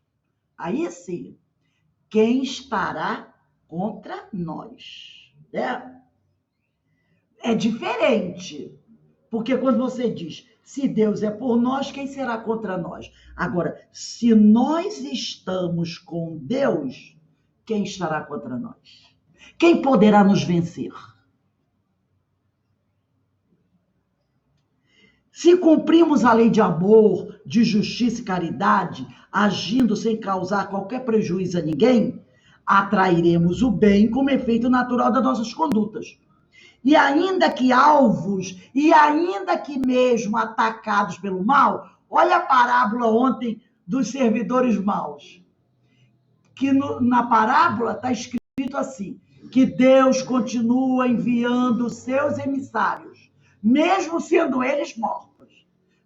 aí sim, quem estará contra nós? É diferente, porque quando você diz, se Deus é por nós, quem será contra nós? Agora, se nós estamos com Deus, quem estará contra nós? Quem poderá nos vencer? Se cumprimos a lei de amor, de justiça e caridade, agindo sem causar qualquer prejuízo a ninguém, atrairemos o bem como efeito natural das nossas condutas. E ainda que alvos, e ainda que mesmo atacados pelo mal, olha a parábola ontem dos servidores maus, que na parábola está escrito assim, que Deus continua enviando seus emissários, mesmo sendo eles mortos,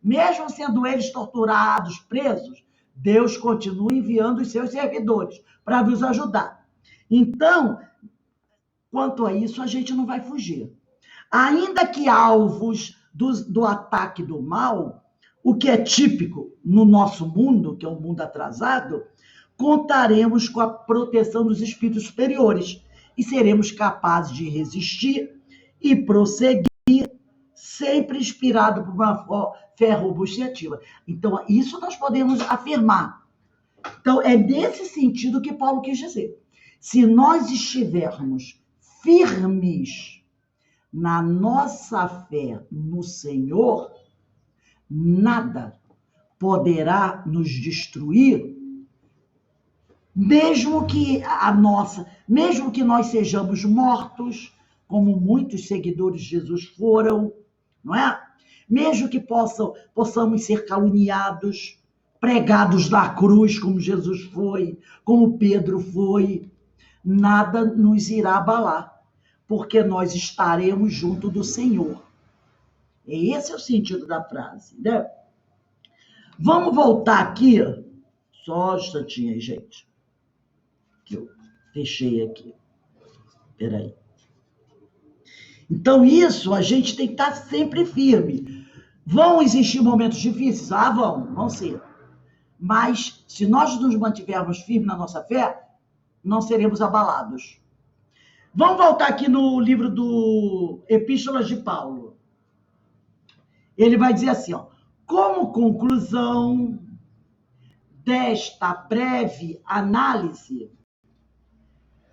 mesmo sendo eles torturados, presos, Deus continua enviando os seus servidores para nos ajudar. Então, quanto a isso, a gente não vai fugir. Ainda que alvos do ataque do mal, o que é típico no nosso mundo, que é um mundo atrasado, contaremos com a proteção dos espíritos superiores e seremos capazes de resistir e prosseguir, sempre inspirado por uma fé robusta e ativa. Então, isso nós podemos afirmar. Então, é nesse sentido que Paulo quis dizer. Se nós estivermos firmes na nossa fé no Senhor, nada poderá nos destruir, mesmo que nós sejamos mortos, como muitos seguidores de Jesus foram, não é? Mesmo que possamos ser caluniados, pregados na cruz, como Jesus foi, como Pedro foi, nada nos irá abalar, porque nós estaremos junto do Senhor. E esse é o sentido da frase, né? Vamos voltar aqui, só um instantinho aí, gente, que eu fechei aqui. Peraí. Então, isso a gente tem que estar sempre firme. Vão existir momentos difíceis? Vão ser. Mas, se nós nos mantivermos firmes na nossa fé, não seremos abalados. Vamos voltar aqui no livro do Epístolas de Paulo. Ele vai dizer assim, ó, como conclusão desta breve análise,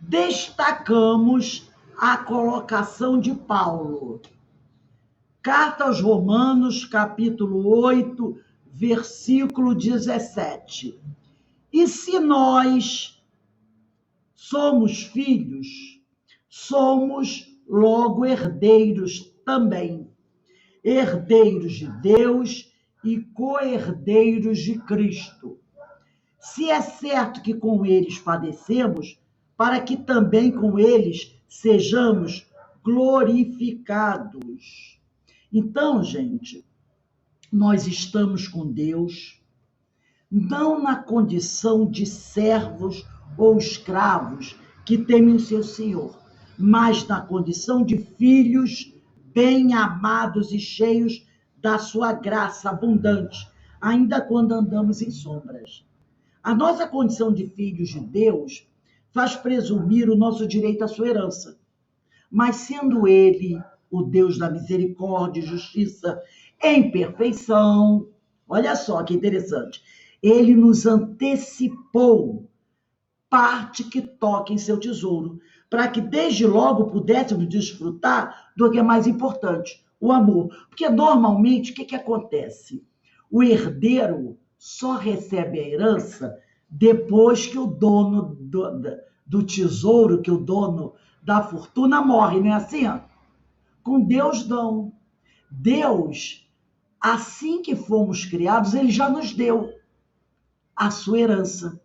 destacamos a colocação de Paulo. Carta aos Romanos, capítulo 8, versículo 17. E se nós somos filhos, somos logo herdeiros também, herdeiros de Deus e co-herdeiros de Cristo. Se é certo que com eles padecemos, para que também com eles sejamos glorificados. Então, gente, nós estamos com Deus, não na condição de servos ou escravos que temem o seu Senhor, mas na condição de filhos bem-amados e cheios da sua graça abundante, ainda quando andamos em sombras. A nossa condição de filhos de Deus faz presumir o nosso direito à sua herança. Mas sendo ele o Deus da misericórdia e justiça em perfeição, olha só que interessante, ele nos antecipou parte que toca em seu tesouro, para que desde logo pudéssemos desfrutar do que é mais importante, o amor. Porque normalmente o que acontece? O herdeiro só recebe a herança depois que o dono do tesouro, que o dono da fortuna morre, não é assim? Com Deus não. Deus, assim que fomos criados, ele já nos deu a sua herança,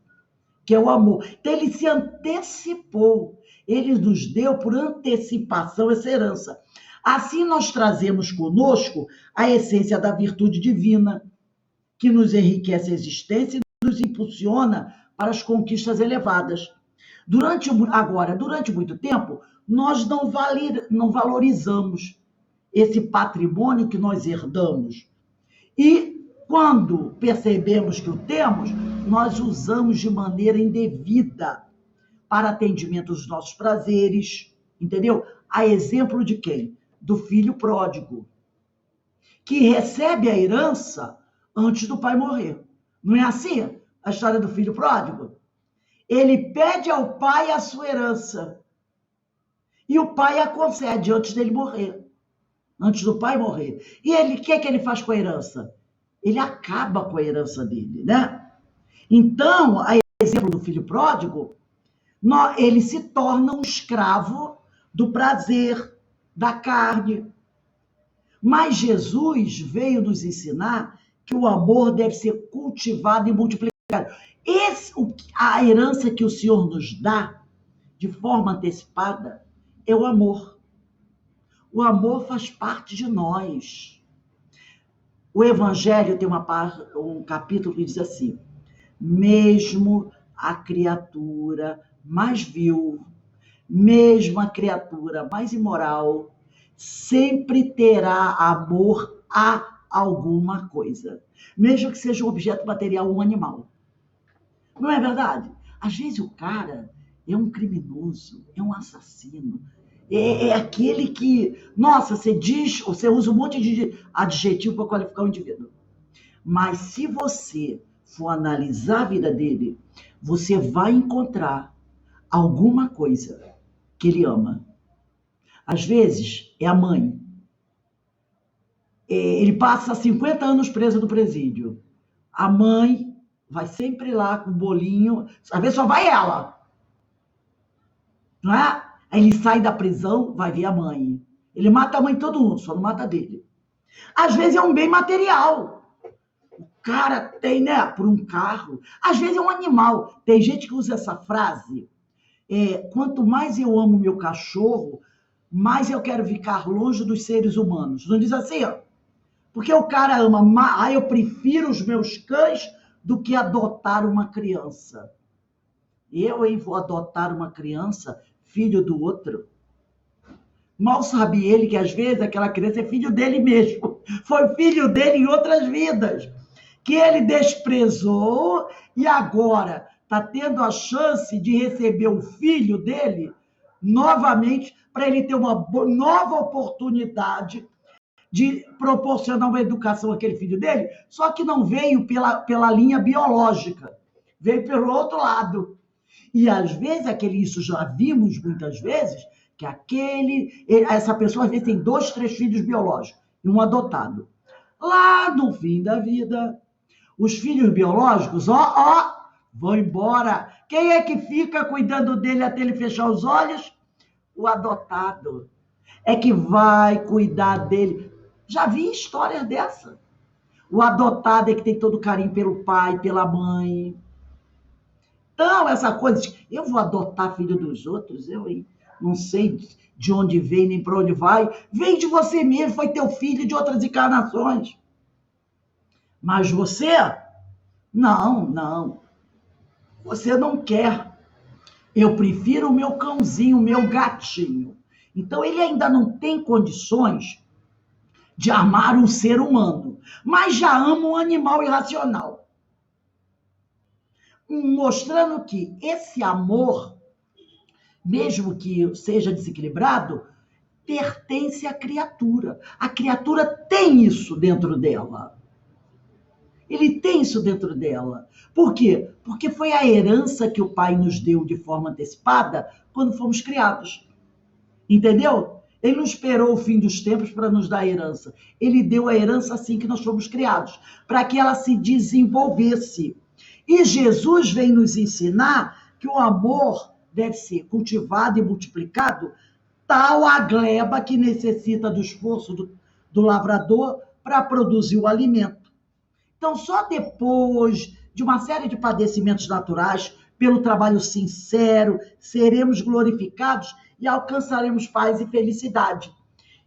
que é o amor. Então ele se antecipou, ele nos deu por antecipação essa herança. Assim nós trazemos conosco a essência da virtude divina, que nos enriquece a existência e nos impulsiona para as conquistas elevadas. Durante muito tempo, nós não valorizamos esse patrimônio que nós herdamos. E quando percebemos que o temos, nós usamos de maneira indevida para atendimento dos nossos prazeres, entendeu? A exemplo de quem? Do filho pródigo, que recebe a herança antes do pai morrer. Não é assim a história do filho pródigo? Ele pede ao pai a sua herança e o pai a concede antes dele morrer. antes do pai morrer. E ele, o que é que ele faz com a herança? Ele acaba com a herança dele, né? Então, a exemplo do filho pródigo, ele se torna um escravo do prazer, da carne. Mas Jesus veio nos ensinar que o amor deve ser cultivado e multiplicado. A herança que o Senhor nos dá, de forma antecipada, é o amor. O amor faz parte de nós. O Evangelho tem um capítulo que diz assim: mesmo a criatura mais vil, mesmo a criatura mais imoral, sempre terá amor a alguma coisa, mesmo que seja um objeto material ou um animal. Não é verdade? Às vezes o cara é um criminoso, é um assassino, é aquele que, nossa, você usa um monte de adjetivo para qualificar o indivíduo. Mas se você for analisar a vida dele, você vai encontrar alguma coisa que ele ama. Às vezes é a mãe. Ele passa 50 anos preso no presídio. A mãe vai sempre lá com o bolinho, às vezes só vai ela. Não é? Aí ele sai da prisão, vai ver a mãe. Ele mata a mãe de todo mundo, só não mata dele. Às vezes é um bem material. O cara tem, né, por um carro. Às vezes é um animal. Tem gente que usa essa frase. Quanto mais eu amo meu cachorro, mais eu quero ficar longe dos seres humanos. Não diz assim, ó? Porque o cara ama, eu prefiro os meus cães do que adotar uma criança. Eu vou adotar uma criança, filho do outro. Mal sabe ele que às vezes aquela criança é filho dele mesmo. Foi filho dele em outras vidas. Que ele desprezou e agora está tendo a chance de receber o filho dele novamente para ele ter uma nova oportunidade de proporcionar uma educação àquele filho dele, só que não veio pela linha biológica, veio pelo outro lado. E às vezes, isso já vimos muitas vezes, que essa pessoa às vezes tem 2, 3 filhos biológicos e um adotado. Lá no fim da vida, os filhos biológicos, vão embora. Quem é que fica cuidando dele até ele fechar os olhos? O adotado. É que vai cuidar dele. Já vi histórias dessa. O adotado é que tem todo o carinho pelo pai, pela mãe. Então, essa coisa de eu vou adotar filho dos outros, eu não sei de onde vem nem para onde vai. Vem de você mesmo, foi teu filho de outras encarnações. Mas você, não. Você não quer. Eu prefiro o meu cãozinho, o meu gatinho. Então, ele ainda não tem condições de amar um ser humano, mas já ama um animal irracional. Mostrando que esse amor, mesmo que seja desequilibrado, pertence à criatura. A criatura tem isso dentro dela. Ele tem isso dentro dela. Por quê? Porque foi a herança que o pai nos deu de forma antecipada quando fomos criados. Entendeu? Ele não esperou o fim dos tempos para nos dar a herança. Ele deu a herança assim que nós fomos criados, para que ela se desenvolvesse. E Jesus vem nos ensinar que o amor deve ser cultivado e multiplicado, tal a gleba que necessita do esforço do lavrador para produzir o alimento. Então, só depois de uma série de padecimentos naturais, pelo trabalho sincero, seremos glorificados e alcançaremos paz e felicidade.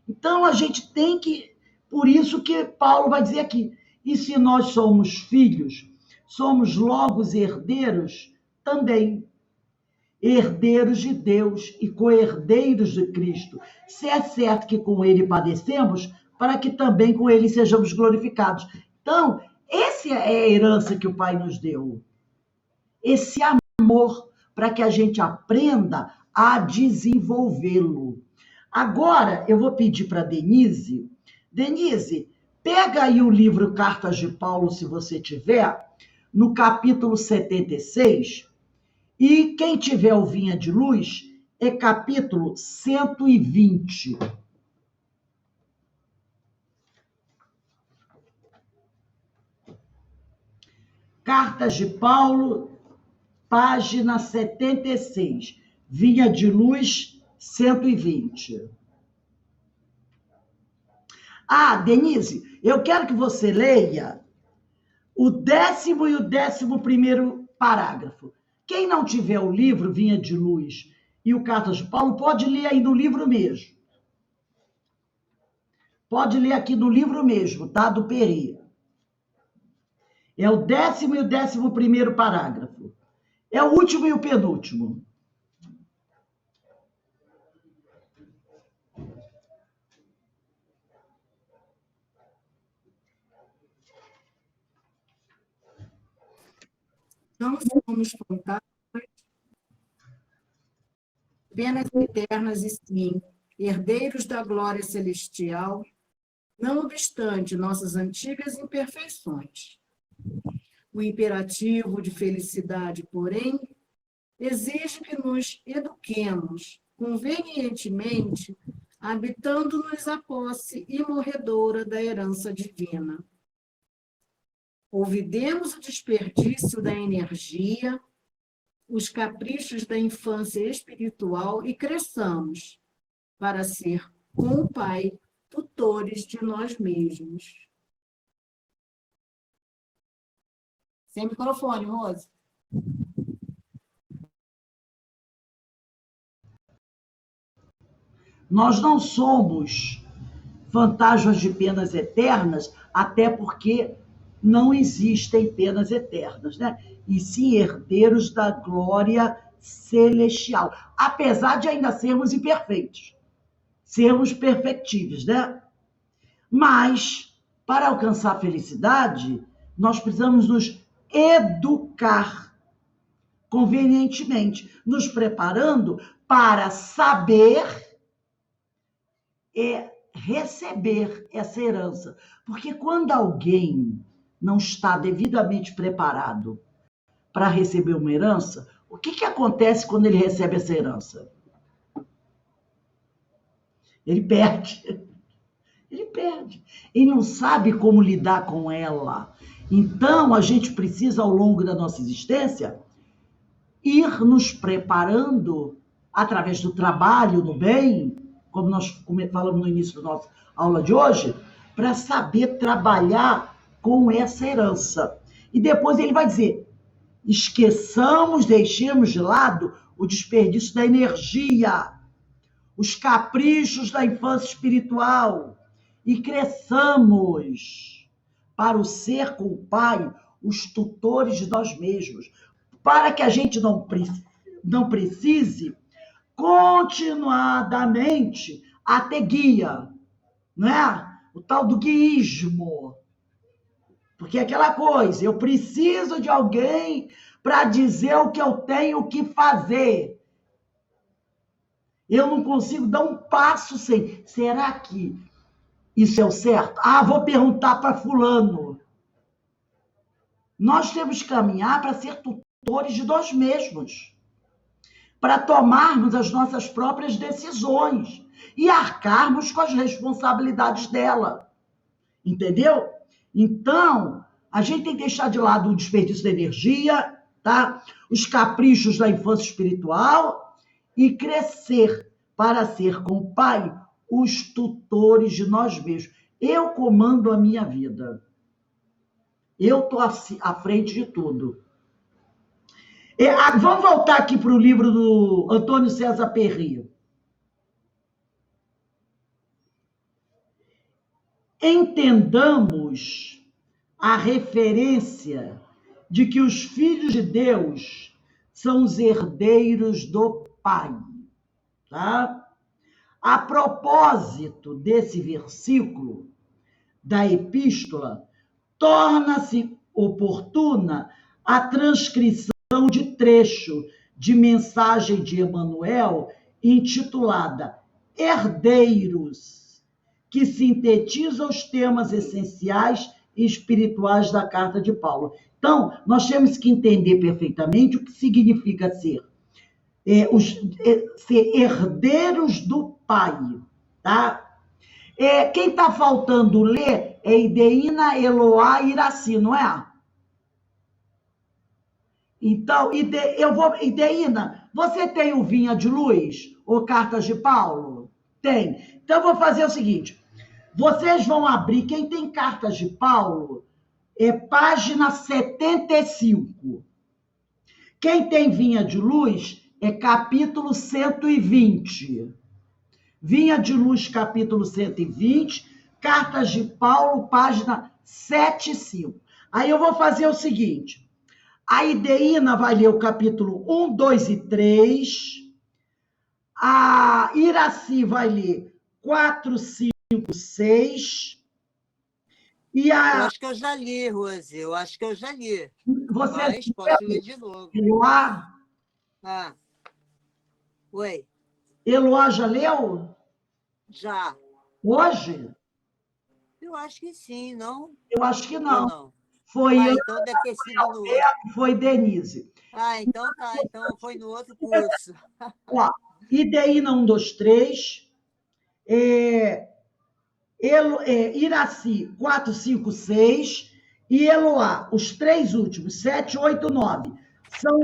Então, a gente tem que... Por isso que Paulo vai dizer aqui, e se nós somos filhos, somos logo herdeiros também. Herdeiros de Deus e co-herdeiros de Cristo. Se é certo que com ele padecemos, para que também com ele sejamos glorificados. Então, essa é a herança que o Pai nos deu. Esse amor, para que a gente aprenda a desenvolvê-lo. Agora, eu vou pedir para Denise. Denise, pega aí o livro Cartas de Paulo, se você tiver, no capítulo 76, e quem tiver o Vinha de Luz, é capítulo 120. Cartas de Paulo, página 76. Vinha de Luz, 120. Ah, Denise, eu quero que você leia o 10º e o 11º parágrafo. Quem não tiver o livro Vinha de Luz e o Cartas de Paulo, pode ler aí no livro mesmo. Pode ler aqui no livro mesmo, tá? Do Peri. É o 10º e o 11º parágrafo. É o último e o penúltimo. Não somos fantasmas, penas eternas e sim, herdeiros da glória celestial, não obstante nossas antigas imperfeições. O imperativo de felicidade, porém, exige que nos eduquemos convenientemente, habitando-nos a posse imorredora da herança divina. Olvidemos o desperdício da energia, os caprichos da infância espiritual e cresçamos para ser, com o Pai, tutores de nós mesmos. Sem microfone, Rose. Nós não somos fantasmas de penas eternas, até porque não existem penas eternas, né? E sim herdeiros da glória celestial. Apesar de ainda sermos imperfeitos, sermos perfectíveis, né? Mas, para alcançar a felicidade, nós precisamos nos educar convenientemente, nos preparando para saber receber essa herança. Porque quando alguém não está devidamente preparado para receber uma herança, o que acontece quando ele recebe essa herança? Ele perde. Ele perde. Ele não sabe como lidar com ela. Então, a gente precisa, ao longo da nossa existência, ir nos preparando através do trabalho no bem, como nós falamos no início da nossa aula de hoje, para saber trabalhar com essa herança. E depois ele vai dizer, deixemos de lado o desperdício da energia, os caprichos da infância espiritual e cresçamos para o ser com o Pai, os tutores de nós mesmos, para que a gente não precise continuadamente a ter guia, não é? O tal do guiísmo. Porque é aquela coisa, eu preciso de alguém para dizer o que eu tenho que fazer. Eu não consigo dar um passo sem. Será que isso é o certo? Ah, vou perguntar para fulano. Nós temos que caminhar para ser tutores de nós mesmos, para tomarmos as nossas próprias decisões e arcarmos com as responsabilidades dela. Entendeu? Então, a gente tem que deixar de lado o desperdício da energia, tá? Os caprichos da infância espiritual e crescer para ser com o Pai os tutores de nós mesmos. Eu comando a minha vida. Eu estou à frente de tudo. Vamos voltar aqui para o livro do Antônio César Perry. Entendamos a referência de que os filhos de Deus são os herdeiros do Pai. Tá? A propósito desse versículo da epístola, torna-se oportuna a transcrição de trecho de mensagem de Emmanuel intitulada Herdeiros, que sintetiza os temas essenciais e espirituais da Carta de Paulo. Então, nós temos que entender perfeitamente o que significa ser herdeiros do Pai, tá? Quem está faltando ler é Ideína, Eloá e Iraci, não é? Então, Ideína, você tem o Vinha de Luz ou Cartas de Paulo? Tem. Então, eu vou fazer o seguinte: vocês vão abrir, quem tem Cartas de Paulo, página 75. Quem tem Vinha de Luz é capítulo 120. Vinha de Luz, capítulo 120, Cartas de Paulo, página 75. Aí eu vou fazer o seguinte: a Ideína vai ler o capítulo 1, 2 e 3. A Iraci vai ler 4, 5, 6. E Eu a... acho que eu já li, Rose. Eu acho que eu já li. Você Mas posso ler de novo. Eloá? Ah. Oi, Eloá já leu? já. Hoje? Eu acho que sim, não? Eu acho que Ou não. não? Foi Ah, eu, então deve ter sido no outro. foi Denise. Ah, então tá. Então foi no outro curso. Ó, Ideína 1, 2, 3. Iraci 4, 5, 6. E Eloá, os três últimos, 7, 8, 9. São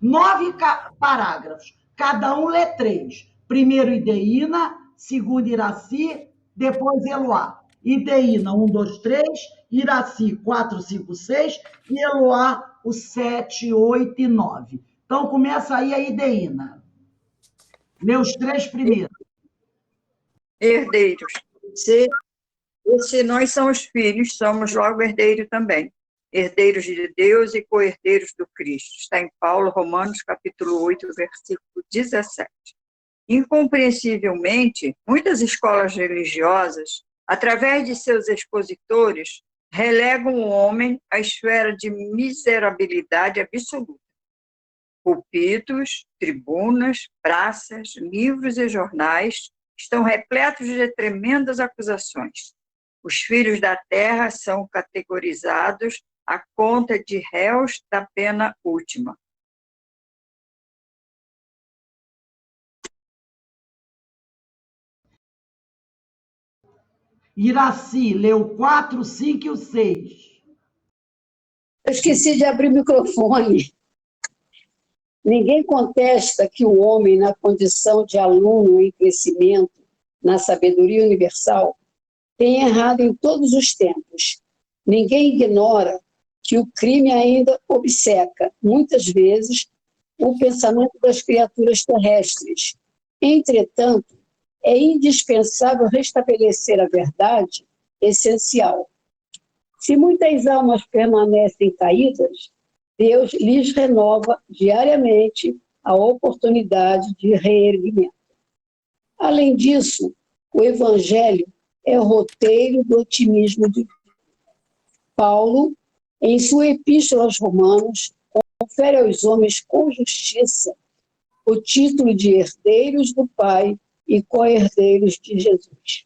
9 parágrafos. Cada um lê 3. Primeiro Ideína, segundo Iraci, depois Eloá. Ideína 1, 2, 3. Iraci 4, 5, 6. E Eloá os 7, 8 e 9. Então começa aí a Ideína. Lê os 3 primeiros. Herdeiros. Se nós somos filhos, somos logo herdeiros também. Herdeiros de Deus e co-herdeiros do Cristo. Está em Paulo, Romanos, capítulo 8, versículo 17. Incompreensivelmente, muitas escolas religiosas, através de seus expositores, relegam o homem à esfera de miserabilidade absoluta. Púlpitos, tribunas, praças, livros e jornais estão repletos de tremendas acusações. Os filhos da terra são categorizados à conta de réus da pena última. Iraci leu 4, 5 e o 6. Eu esqueci de abrir o microfone. Ninguém contesta que o homem, na condição de aluno em crescimento, na sabedoria universal, tem errado em todos os tempos. Ninguém ignora que o crime ainda obceca, muitas vezes, o pensamento das criaturas terrestres. Entretanto, é indispensável restabelecer a verdade essencial. Se muitas almas permanecem caídas, Deus lhes renova diariamente a oportunidade de reerguimento. Além disso, o Evangelho é o roteiro do otimismo de Paulo, em sua epístola aos Romanos, confere aos homens com justiça o título de herdeiros do Pai e co-herdeiros de Jesus.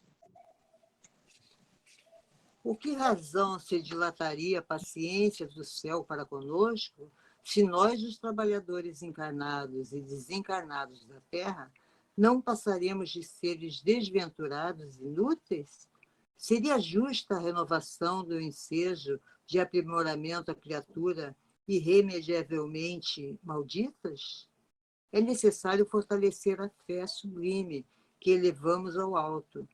Por que razão se dilataria a paciência do céu para conosco, se nós, os trabalhadores encarnados e desencarnados da terra, não passaremos de seres desventurados e inúteis? Seria justa a renovação do ensejo de aprimoramento à criatura irremediavelmente malditas? É necessário fortalecer a fé sublime que elevamos ao alto,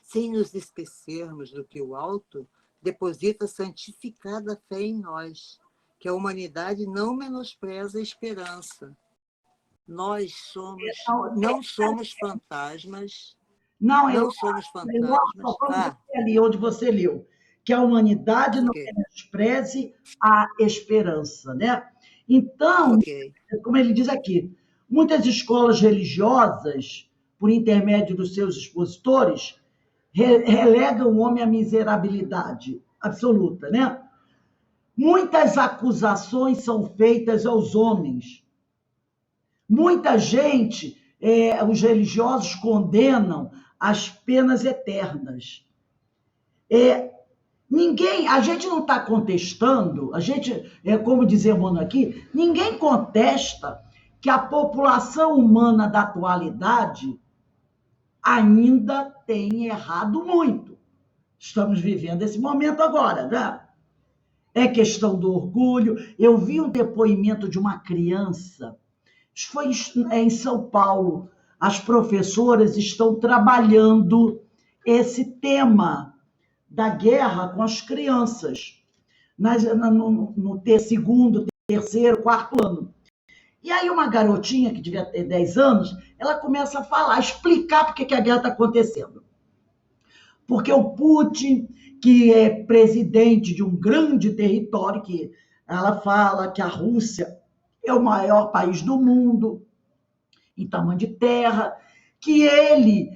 sem nos esquecermos do que o alto deposita santificada fé em nós, que a humanidade não menospreza a esperança. Nós não somos fantasmas. Não somos fantasmas. Ali onde você leu, que a humanidade não menospreze a esperança, né? Então, como ele diz aqui, muitas escolas religiosas, por intermédio dos seus expositores, relegam o homem à miserabilidade absoluta, né? Muitas acusações são feitas aos homens. Muita gente, os religiosos condenam as penas eternas. A gente não está contestando, como dizia o Mano aqui, ninguém contesta que a população humana da atualidade ainda tem errado muito. Estamos vivendo esse momento agora, né? é questão do orgulho. Eu vi um depoimento de uma criança, isso foi em São Paulo, as professoras estão trabalhando esse tema da guerra com as crianças, no segundo, terceiro, quarto ano. E aí uma garotinha que devia ter 10 anos, ela começa a falar, explicar por que a guerra está acontecendo. Porque o Putin, que é presidente de um grande território, que ela fala que a Rússia é o maior país do mundo, em tamanho de terra, que ele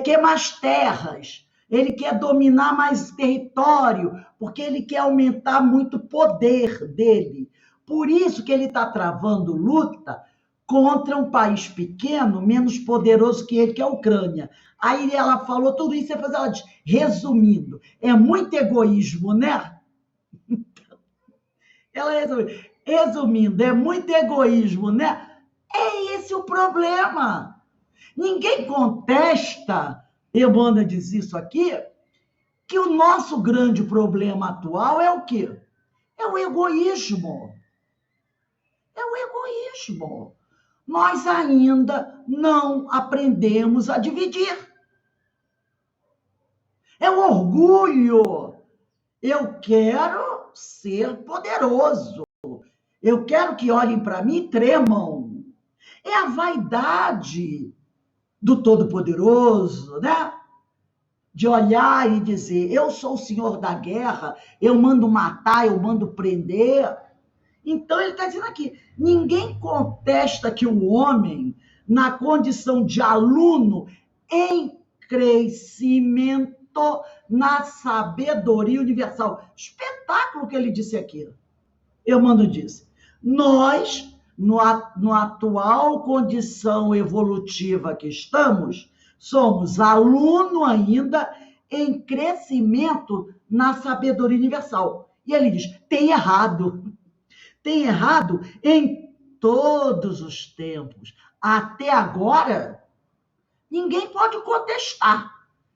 quer mais terras, ele quer dominar mais território, porque ele quer aumentar muito o poder dele. Por isso que ele está travando luta contra um país pequeno, menos poderoso que ele, que é a Ucrânia. Aí ela falou tudo isso, depois ela diz, resumindo, é muito egoísmo, né? Ela resumindo, é muito egoísmo, né? É esse o problema. Ninguém contesta, Emmanuel diz isso aqui, que o nosso grande problema atual é o quê? É o egoísmo. É o egoísmo. Nós ainda não aprendemos a dividir. É o orgulho. Eu quero ser poderoso. Eu quero que olhem para mim e tremam. É a vaidade do Todo-Poderoso, né? De olhar e dizer, eu sou o senhor da guerra, eu mando matar, eu mando prender. Então ele está dizendo aqui, ninguém contesta que o homem, na condição de aluno, em crescimento na sabedoria universal. Espetáculo que ele disse aqui. Emmanuel disse, nós, no atual condição evolutiva que estamos, somos aluno ainda em crescimento na sabedoria universal. E ele diz, tem errado. Tem errado em todos os tempos. Até agora, ninguém pode contestar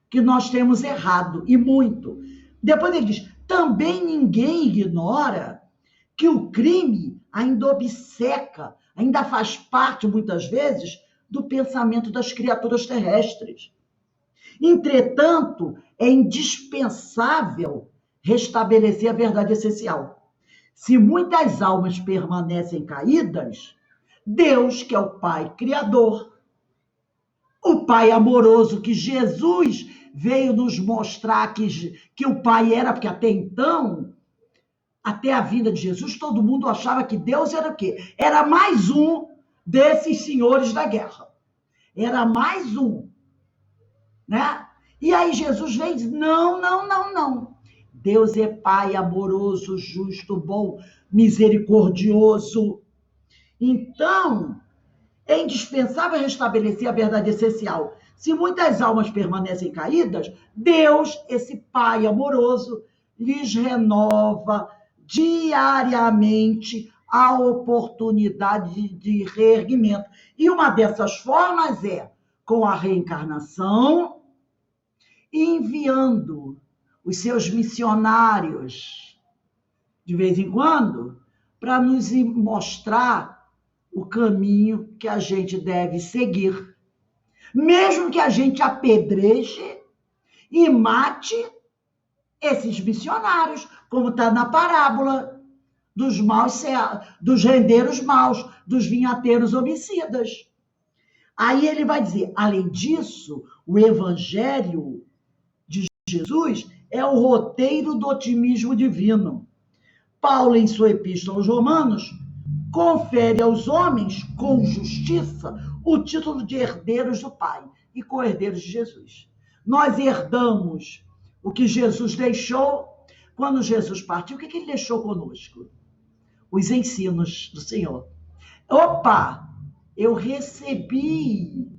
que nós temos errado, e muito. Depois ele diz, também ninguém ignora que o crime ainda obceca, ainda faz parte, muitas vezes, do pensamento das criaturas terrestres. Entretanto, é indispensável restabelecer a verdade essencial. Se muitas almas permanecem caídas, Deus, que é o Pai Criador, o Pai amoroso, que Jesus veio nos mostrar que o Pai era, porque até então, até a vinda de Jesus, todo mundo achava que Deus era o quê? Era mais um desses senhores da guerra. Era mais um, né? E aí Jesus vem e diz, não. Deus é Pai amoroso, justo, bom, misericordioso. Então, é indispensável restabelecer a verdade essencial. Se muitas almas permanecem caídas, Deus, esse Pai amoroso, lhes renova diariamente a oportunidade de reerguimento. E uma dessas formas é com a reencarnação, enviando os seus missionários, de vez em quando, para nos mostrar o caminho que a gente deve seguir. Mesmo que a gente apedreje e mate esses missionários, como está na parábola dos rendeiros maus, dos vinhateiros homicidas. Aí ele vai dizer, além disso, o evangelho de Jesus é o roteiro do otimismo divino. Paulo, em sua epístola aos Romanos, confere aos homens, com justiça, o título de herdeiros do Pai e co-herdeiros de Jesus. Nós herdamos o que Jesus deixou. Quando Jesus partiu, o que ele deixou conosco? Os ensinos do Senhor. Opa! Eu recebi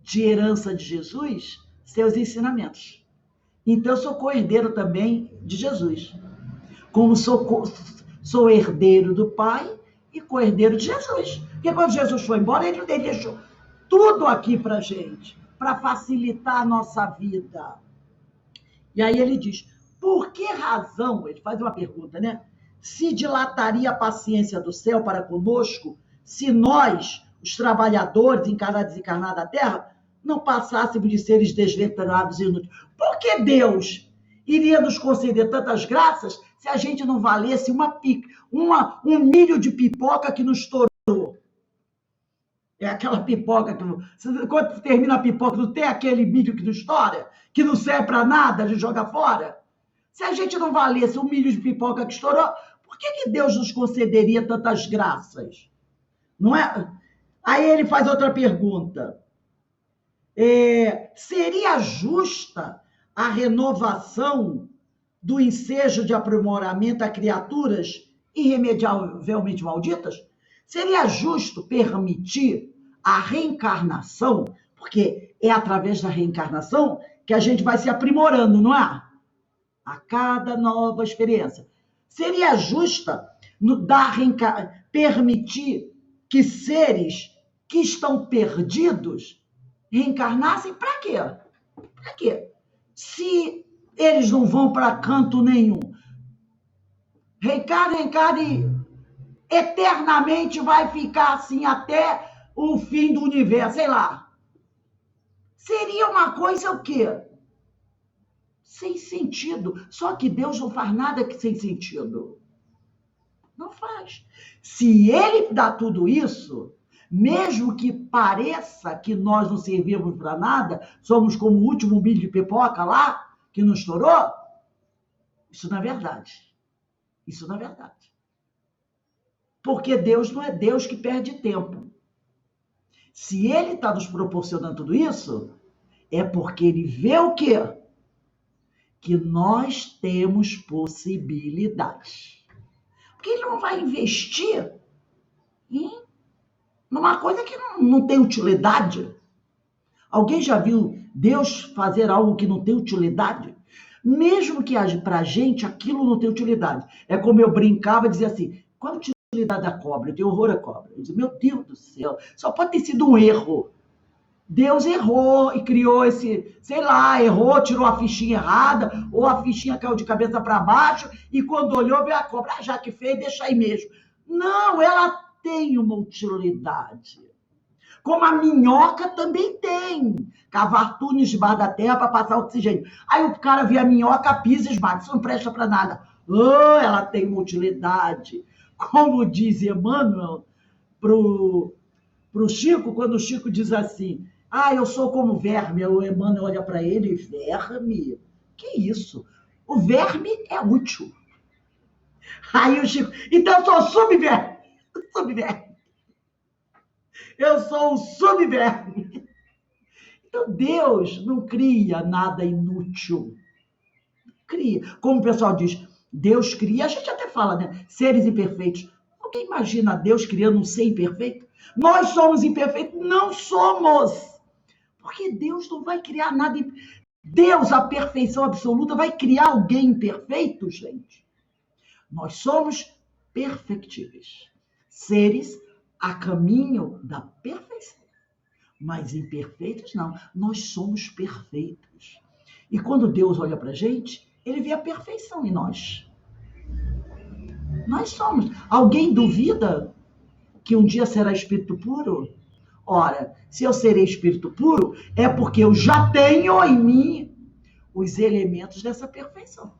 de herança de Jesus seus ensinamentos. Então, eu sou co-herdeiro também de Jesus. Como sou herdeiro do Pai e co-herdeiro de Jesus. Porque quando Jesus foi embora, ele deixou tudo aqui para a gente, para facilitar a nossa vida. E aí ele diz, por que razão, ele faz uma pergunta, né? Se dilataria a paciência do céu para conosco se nós, os trabalhadores encarnados e desencarnados da Terra, não passássemos de seres desventuраdos e inúteis? Por que Deus iria nos conceder tantas graças se a gente não valesse um milho de pipoca que nos estourou? É aquela pipoca que... Quando termina a pipoca, não tem aquele milho que não estoura? Que não serve para nada, a gente joga fora? Se a gente não valesse um milho de pipoca que estourou, por que Deus nos concederia tantas graças? Não é? Aí ele faz outra pergunta. Seria justa a renovação do ensejo de aprimoramento a criaturas irremediavelmente malditas? Seria justo permitir a reencarnação, porque é através da reencarnação que a gente vai se aprimorando, não é? A cada nova experiência. Seria justa permitir que seres que estão perdidos reencarnassem? Para quê? Para quê? Se eles não vão para canto nenhum. Reencarna e eternamente vai ficar assim até o fim do universo, sei lá. Seria uma coisa o quê? Sem sentido. Só que Deus não faz nada que sem sentido. Não faz. Se ele dá tudo isso, mesmo que pareça que nós não servimos para nada, somos como o último milho de pipoca lá, que não estourou, isso não é verdade. Isso não é verdade. Porque Deus não é Deus que perde tempo. Se ele está nos proporcionando tudo isso, é porque ele vê o quê? Que nós temos possibilidades. Porque ele não vai investir numa coisa que não tem utilidade. Alguém já viu Deus fazer algo que não tem utilidade? Mesmo que para a gente aquilo não tem utilidade. É como eu brincava e dizia assim, qual a utilidade da cobra? Eu tenho horror à cobra. Eu dizia, meu Deus do céu, só pode ter sido um erro. Deus errou e criou esse, sei lá, errou, tirou a fichinha errada, ou a fichinha caiu de cabeça para baixo, e quando olhou, veio a cobra, já que fez, deixa aí mesmo. Não, ela tem uma utilidade. Como a minhoca também tem. Cavar túneis debaixo da terra para passar oxigênio. Aí o cara vê a minhoca, pisa e esmaga, isso não presta para nada. Oh, ela tem uma utilidade. Como diz Emmanuel pro Chico, quando o Chico diz assim, eu sou como verme, o Emmanuel olha para ele, verme? Que isso? O verme é útil. Aí o Chico, então eu sou subverme. Subverme. Eu sou um subverme. Então Deus não cria nada inútil. Cria. Como o pessoal diz, Deus cria, a gente até fala, né? Seres imperfeitos. Alguém imagina Deus criando um ser imperfeito? Nós somos imperfeitos? Não somos. Porque Deus não vai criar nada. Deus, a perfeição absoluta, vai criar alguém imperfeito, gente? Nós somos perfectíveis. Seres a caminho da perfeição. Mas imperfeitos não. Nós somos perfeitos. E quando Deus olha para a gente, ele vê a perfeição em nós. Nós somos. Alguém duvida que um dia será espírito puro? Ora, se eu serei espírito puro, é porque eu já tenho em mim os elementos dessa perfeição.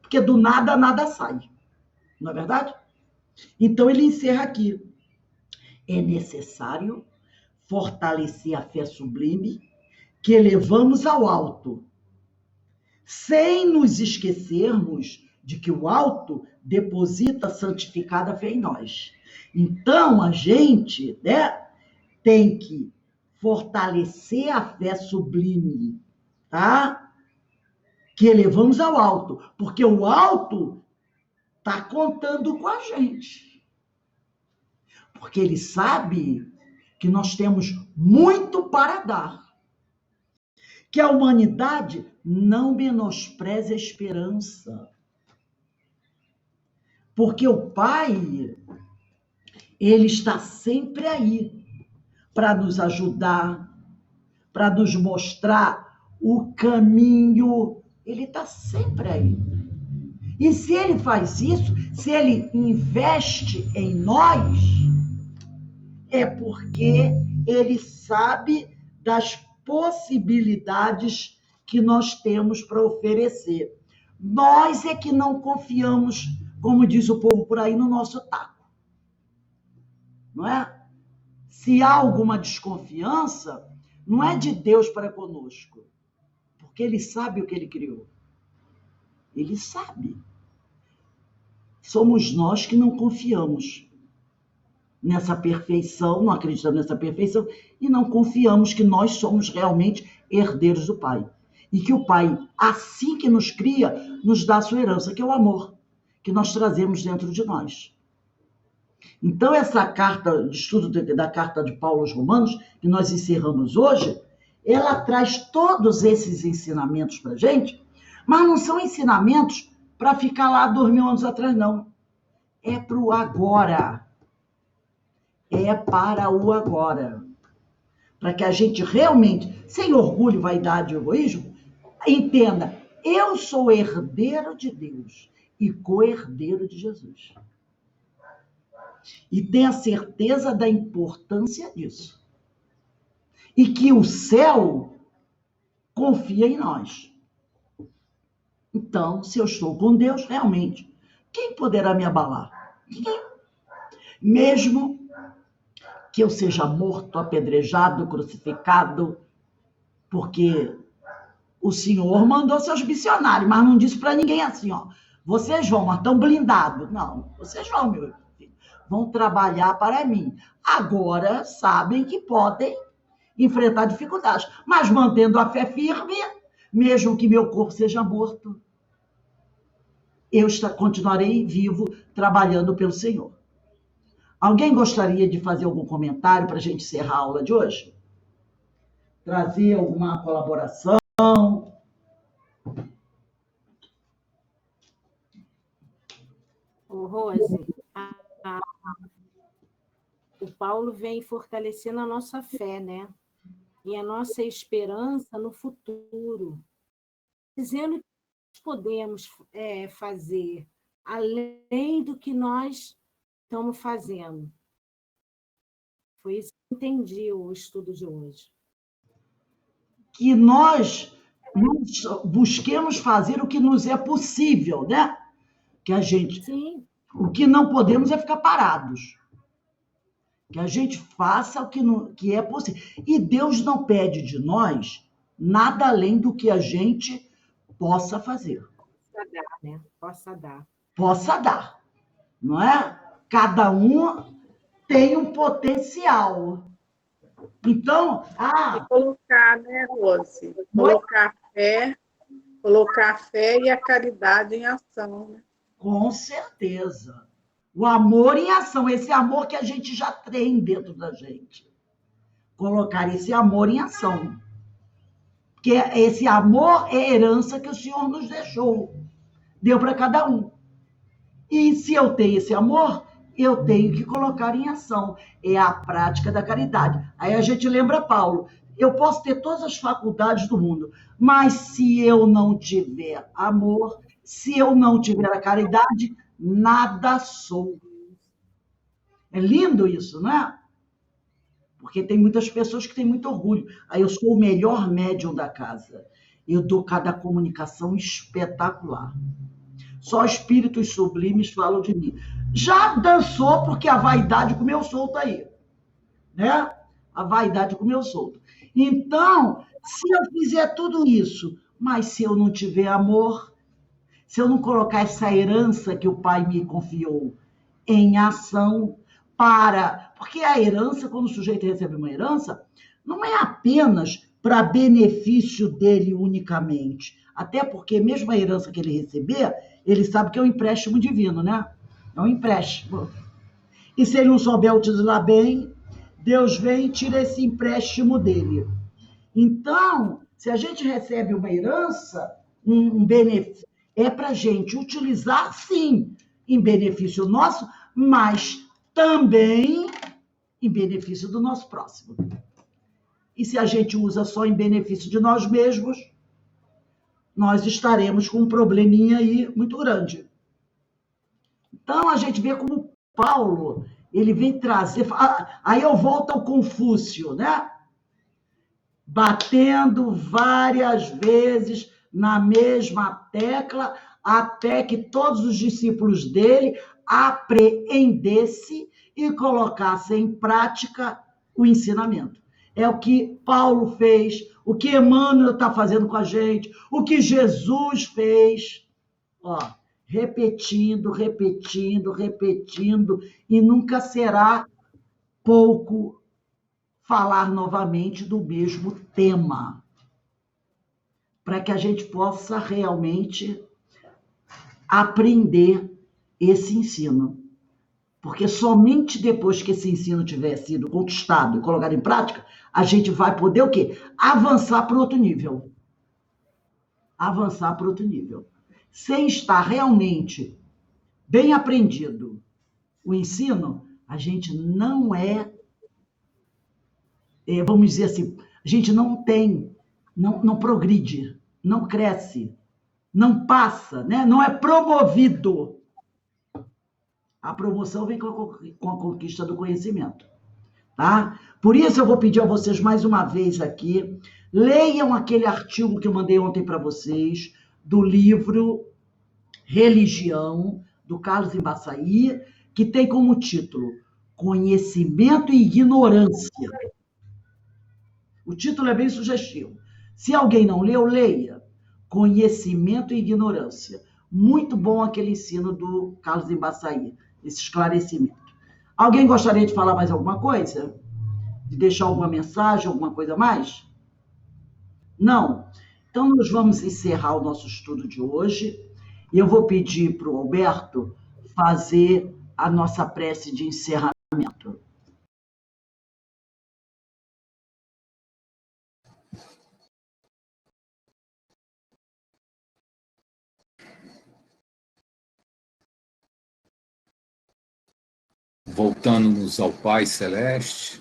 Porque do nada, nada sai. Não é verdade? Então ele encerra aqui. É necessário fortalecer a fé sublime que elevamos ao alto, sem nos esquecermos de que o alto deposita a santificada fé em nós. Então, a gente, né, tem que fortalecer a fé sublime, tá? Que elevamos ao alto, porque o alto está contando com a gente. Porque ele sabe que nós temos muito para dar. Que a humanidade não menospreze a esperança. Porque o Pai, ele está sempre aí para nos ajudar, para nos mostrar o caminho ele está sempre aí. E se ele faz isso, se ele investe em nós, é porque ele sabe das possibilidades que nós temos para oferecer. Nós é que não confiamos, como diz o povo por aí, no nosso taco. Não é? Se há alguma desconfiança, não é de Deus para conosco, porque ele sabe o que ele criou. Ele sabe. Somos nós que não confiamos nessa perfeição, não acreditamos nessa perfeição e não confiamos que nós somos realmente herdeiros do Pai. E que o Pai, assim que nos cria, nos dá a sua herança, que é o amor, que nós trazemos dentro de nós. Então, essa carta de estudo da carta de Paulo aos Romanos, que nós encerramos hoje, ela traz todos esses ensinamentos para a gente, mas não são ensinamentos para ficar lá 2000 anos atrás, não. É para o agora. É para o agora. Para que a gente realmente, sem orgulho, vaidade e egoísmo, entenda, eu sou herdeiro de Deus e co-herdeiro de Jesus. E tenha certeza da importância disso. E que o céu confia em nós. Então, se eu estou com Deus, realmente, quem poderá me abalar? Ninguém. Mesmo que eu seja morto, apedrejado, crucificado, porque o Senhor mandou seus missionários, mas não disse para ninguém assim, ó, vocês vão, mas estão blindados. Não, vocês vão, meu filho, vão trabalhar para mim. Agora sabem que podem enfrentar dificuldades, mas mantendo a fé firme, mesmo que meu corpo seja morto, eu continuarei vivo, trabalhando pelo Senhor. Alguém gostaria de fazer algum comentário para a gente encerrar a aula de hoje? Trazer alguma colaboração? Rose, o Paulo vem fortalecendo a nossa fé, né? E a nossa esperança no futuro, dizendo que nós podemos fazer além do que nós estamos fazendo. Foi isso que eu entendi o estudo de hoje. Que nós busquemos fazer o que nos é possível, né? Que a gente... Sim. O que não podemos é ficar parados. Que a gente faça o que é possível. E Deus não pede de nós nada além do que a gente possa fazer. Possa dar, né? Possa dar. Possa dar, não é? Cada um tem um potencial. Então, E colocar, né, Rose? Colocar a fé e a caridade em ação, né? Com certeza. O amor em ação, esse amor que a gente já tem dentro da gente. Colocar esse amor em ação. Porque esse amor é a herança que o Senhor nos deixou. Deu para cada um. E se eu tenho esse amor, eu tenho que colocar em ação. É a prática da caridade. Aí a gente lembra Paulo. Eu posso ter todas as faculdades do mundo, mas se eu não tiver amor, se eu não tiver a caridade, nada sou. É lindo isso, não é? Porque tem muitas pessoas que têm muito orgulho. Aí eu sou o melhor médium da casa. Eu dou cada comunicação espetacular. Só espíritos sublimes falam de mim. Já dançou porque a vaidade comeu solto aí. Né? A vaidade comeu solto. Então, se eu fizer tudo isso, mas se eu não tiver amor, se eu não colocar essa herança que o Pai me confiou em ação porque a herança, quando o sujeito recebe uma herança, não é apenas para benefício dele unicamente. Até porque mesmo a herança que ele receber, ele sabe que é um empréstimo divino, né? É um empréstimo. E se ele não souber utilizar bem, Deus vem e tira esse empréstimo dele. Então, se a gente recebe uma herança, um benefício, é para a gente utilizar, sim, em benefício nosso, mas também em benefício do nosso próximo. E se a gente usa só em benefício de nós mesmos, nós estaremos com um probleminha aí muito grande. Então, a gente vê como Paulo, ele vem trazer... Aí eu volto ao Confúcio, né? Batendo várias vezes na mesma tecla, até que todos os discípulos dele apreendessem e colocassem em prática o ensinamento. É o que Paulo fez, o que Emmanuel está fazendo com a gente, o que Jesus fez. Ó, repetindo, repetindo, repetindo, e nunca será pouco falar novamente do mesmo tema, para que a gente possa realmente aprender esse ensino. Porque somente depois que esse ensino tiver sido conquistado e colocado em prática, a gente vai poder o quê? Avançar para outro nível. Avançar para outro nível. Sem estar realmente bem aprendido o ensino, a gente não vamos dizer assim, a gente não tem, não progride, não cresce, não passa, né? Não é promovido. A promoção vem com a conquista do conhecimento, tá? Por isso eu vou pedir a vocês mais uma vez aqui, leiam aquele artigo que eu mandei ontem para vocês, do livro Religião, do Carlos Embaçaí, que tem como título Conhecimento e Ignorância. O título é bem sugestivo. Se alguém não leu, leia. Conhecimento e Ignorância. Muito bom aquele ensino do Carlos Embaçaí, esse esclarecimento. Alguém gostaria de falar mais alguma coisa? De deixar alguma mensagem, alguma coisa a mais? Não? Então, nós vamos encerrar o nosso estudo de hoje. E eu vou pedir para o Alberto fazer a nossa prece de encerramento. Voltando-nos ao Pai Celeste,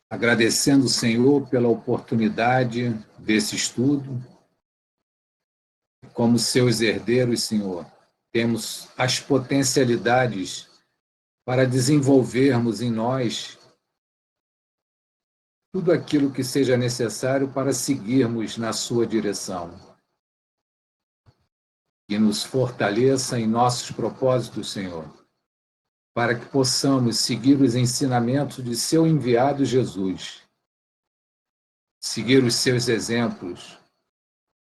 agradecendo o Senhor pela oportunidade desse estudo. Como seus herdeiros, Senhor, temos as potencialidades para desenvolvermos em nós tudo aquilo que seja necessário para seguirmos na sua direção. E nos fortaleça em nossos propósitos, Senhor, para que possamos seguir os ensinamentos de seu enviado Jesus, seguir os seus exemplos,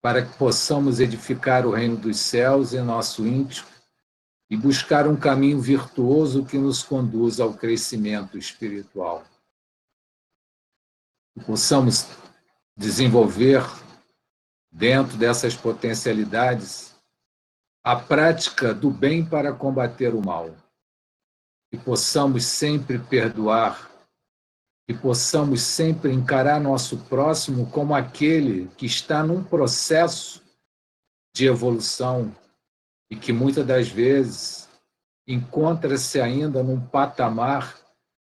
para que possamos edificar o reino dos céus em nosso íntimo e buscar um caminho virtuoso que nos conduza ao crescimento espiritual. Que possamos desenvolver, dentro dessas potencialidades, a prática do bem para combater o mal. Que possamos sempre perdoar, que possamos sempre encarar nosso próximo como aquele que está num processo de evolução e que muitas das vezes encontra-se ainda num patamar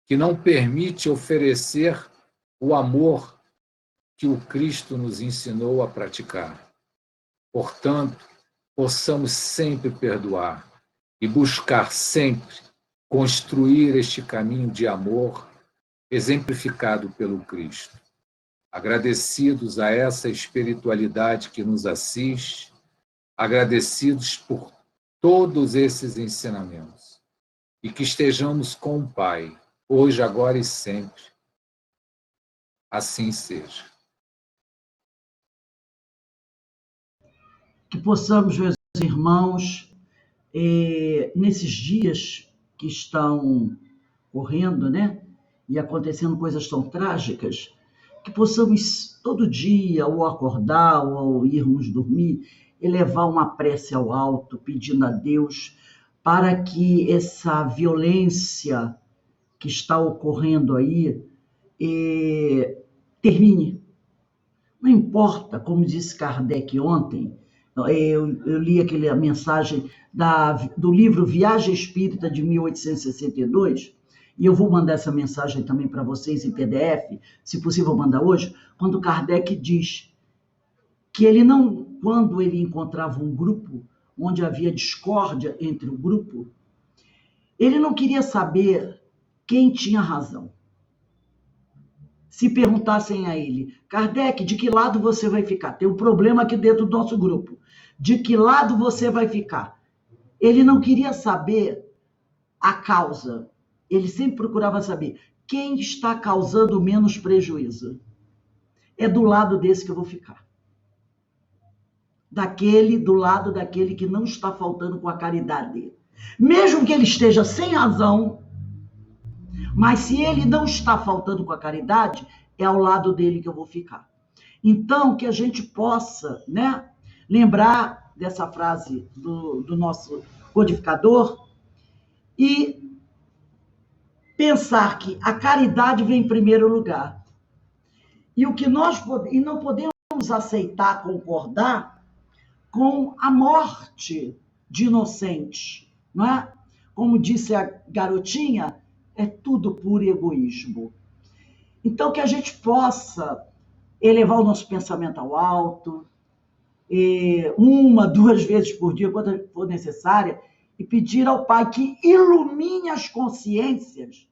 que não permite oferecer o amor que o Cristo nos ensinou a praticar. Portanto, possamos sempre perdoar e buscar sempre construir este caminho de amor exemplificado pelo Cristo. Agradecidos a essa espiritualidade que nos assiste, agradecidos por todos esses ensinamentos, e que estejamos com o Pai, hoje, agora e sempre. Assim seja. Que possamos, meus irmãos, nesses dias que estão correndo, né? E acontecendo coisas tão trágicas, que possamos todo dia, ao acordar ou ao irmos dormir, elevar uma prece ao alto, pedindo a Deus para que essa violência que está ocorrendo aí termine. Não importa, como disse Kardec ontem, eu li aquela mensagem do livro Viagem Espírita de 1862, e eu vou mandar essa mensagem também para vocês em PDF, se possível mandar hoje, quando Kardec diz que ele não, quando ele encontrava um grupo onde havia discórdia entre o grupo, ele não queria saber quem tinha razão. Se perguntassem a ele, Kardec, de que lado você vai ficar? Tem um problema aqui dentro do nosso grupo. De que lado você vai ficar? Ele não queria saber a causa. Ele sempre procurava saber quem está causando menos prejuízo. É do lado desse que eu vou ficar. Do lado daquele que não está faltando com a caridade. Mesmo que ele esteja sem razão, mas se ele não está faltando com a caridade, é ao lado dele que eu vou ficar. Então, que a gente possa, né, lembrar dessa frase do nosso codificador e pensar que a caridade vem em primeiro lugar. E não podemos aceitar, concordar com a morte de inocentes, não é? Como disse a garotinha, é tudo puro egoísmo. Então, que a gente possa elevar o nosso pensamento ao alto, 1, 2 vezes por dia, quando for necessária, e pedir ao Pai que ilumine as consciências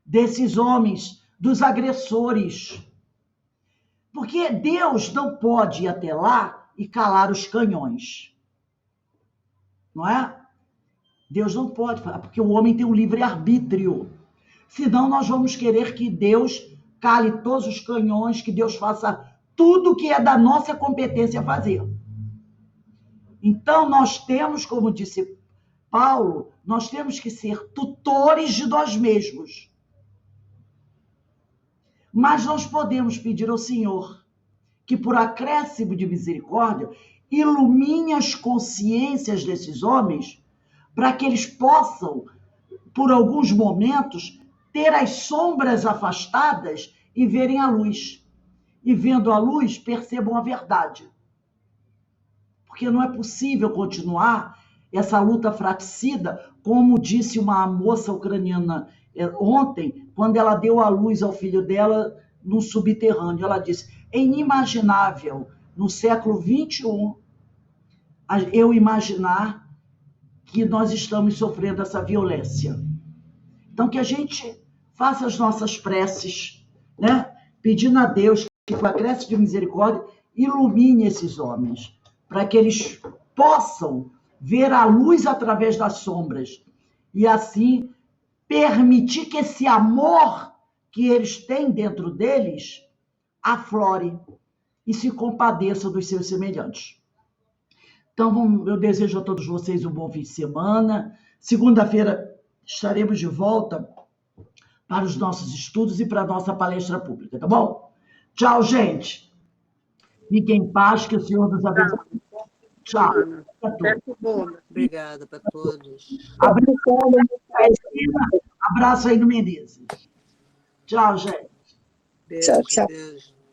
desses homens, dos agressores. Porque Deus não pode ir até lá e calar os canhões. Não é? Deus não pode, porque o homem tem um livre-arbítrio. Senão nós vamos querer que Deus cale todos os canhões, que Deus faça tudo que é da nossa competência fazer. Então nós temos, como disse Paulo, nós temos que ser tutores de nós mesmos. Mas nós podemos pedir ao Senhor que, por acréscimo de misericórdia, ilumine as consciências desses homens para que eles possam, por alguns momentos, ter as sombras afastadas e verem a luz. E vendo a luz, percebam a verdade. Porque não é possível continuar essa luta fratricida, como disse uma moça ucraniana ontem, quando ela deu a luz ao filho dela no subterrâneo. Ela disse, é inimaginável, no século XXI, eu imaginar que nós estamos sofrendo essa violência. Então, que a gente faça as nossas preces, né? Pedindo a Deus que, com a acréscimo de misericórdia, ilumine esses homens, para que eles possam ver a luz através das sombras e, assim, permitir que esse amor que eles têm dentro deles aflore e se compadeça dos seus semelhantes. Então, eu desejo a todos vocês um bom fim de semana. Segunda-feira estaremos de volta para os nossos estudos e para a nossa palestra pública, tá bom? Tchau, gente. Fiquem em paz, que o Senhor nos abençoe. Tchau. Obrigada para todos. Abraço aí no Menezes. Tchau, gente. Tchau, tchau. Beijo.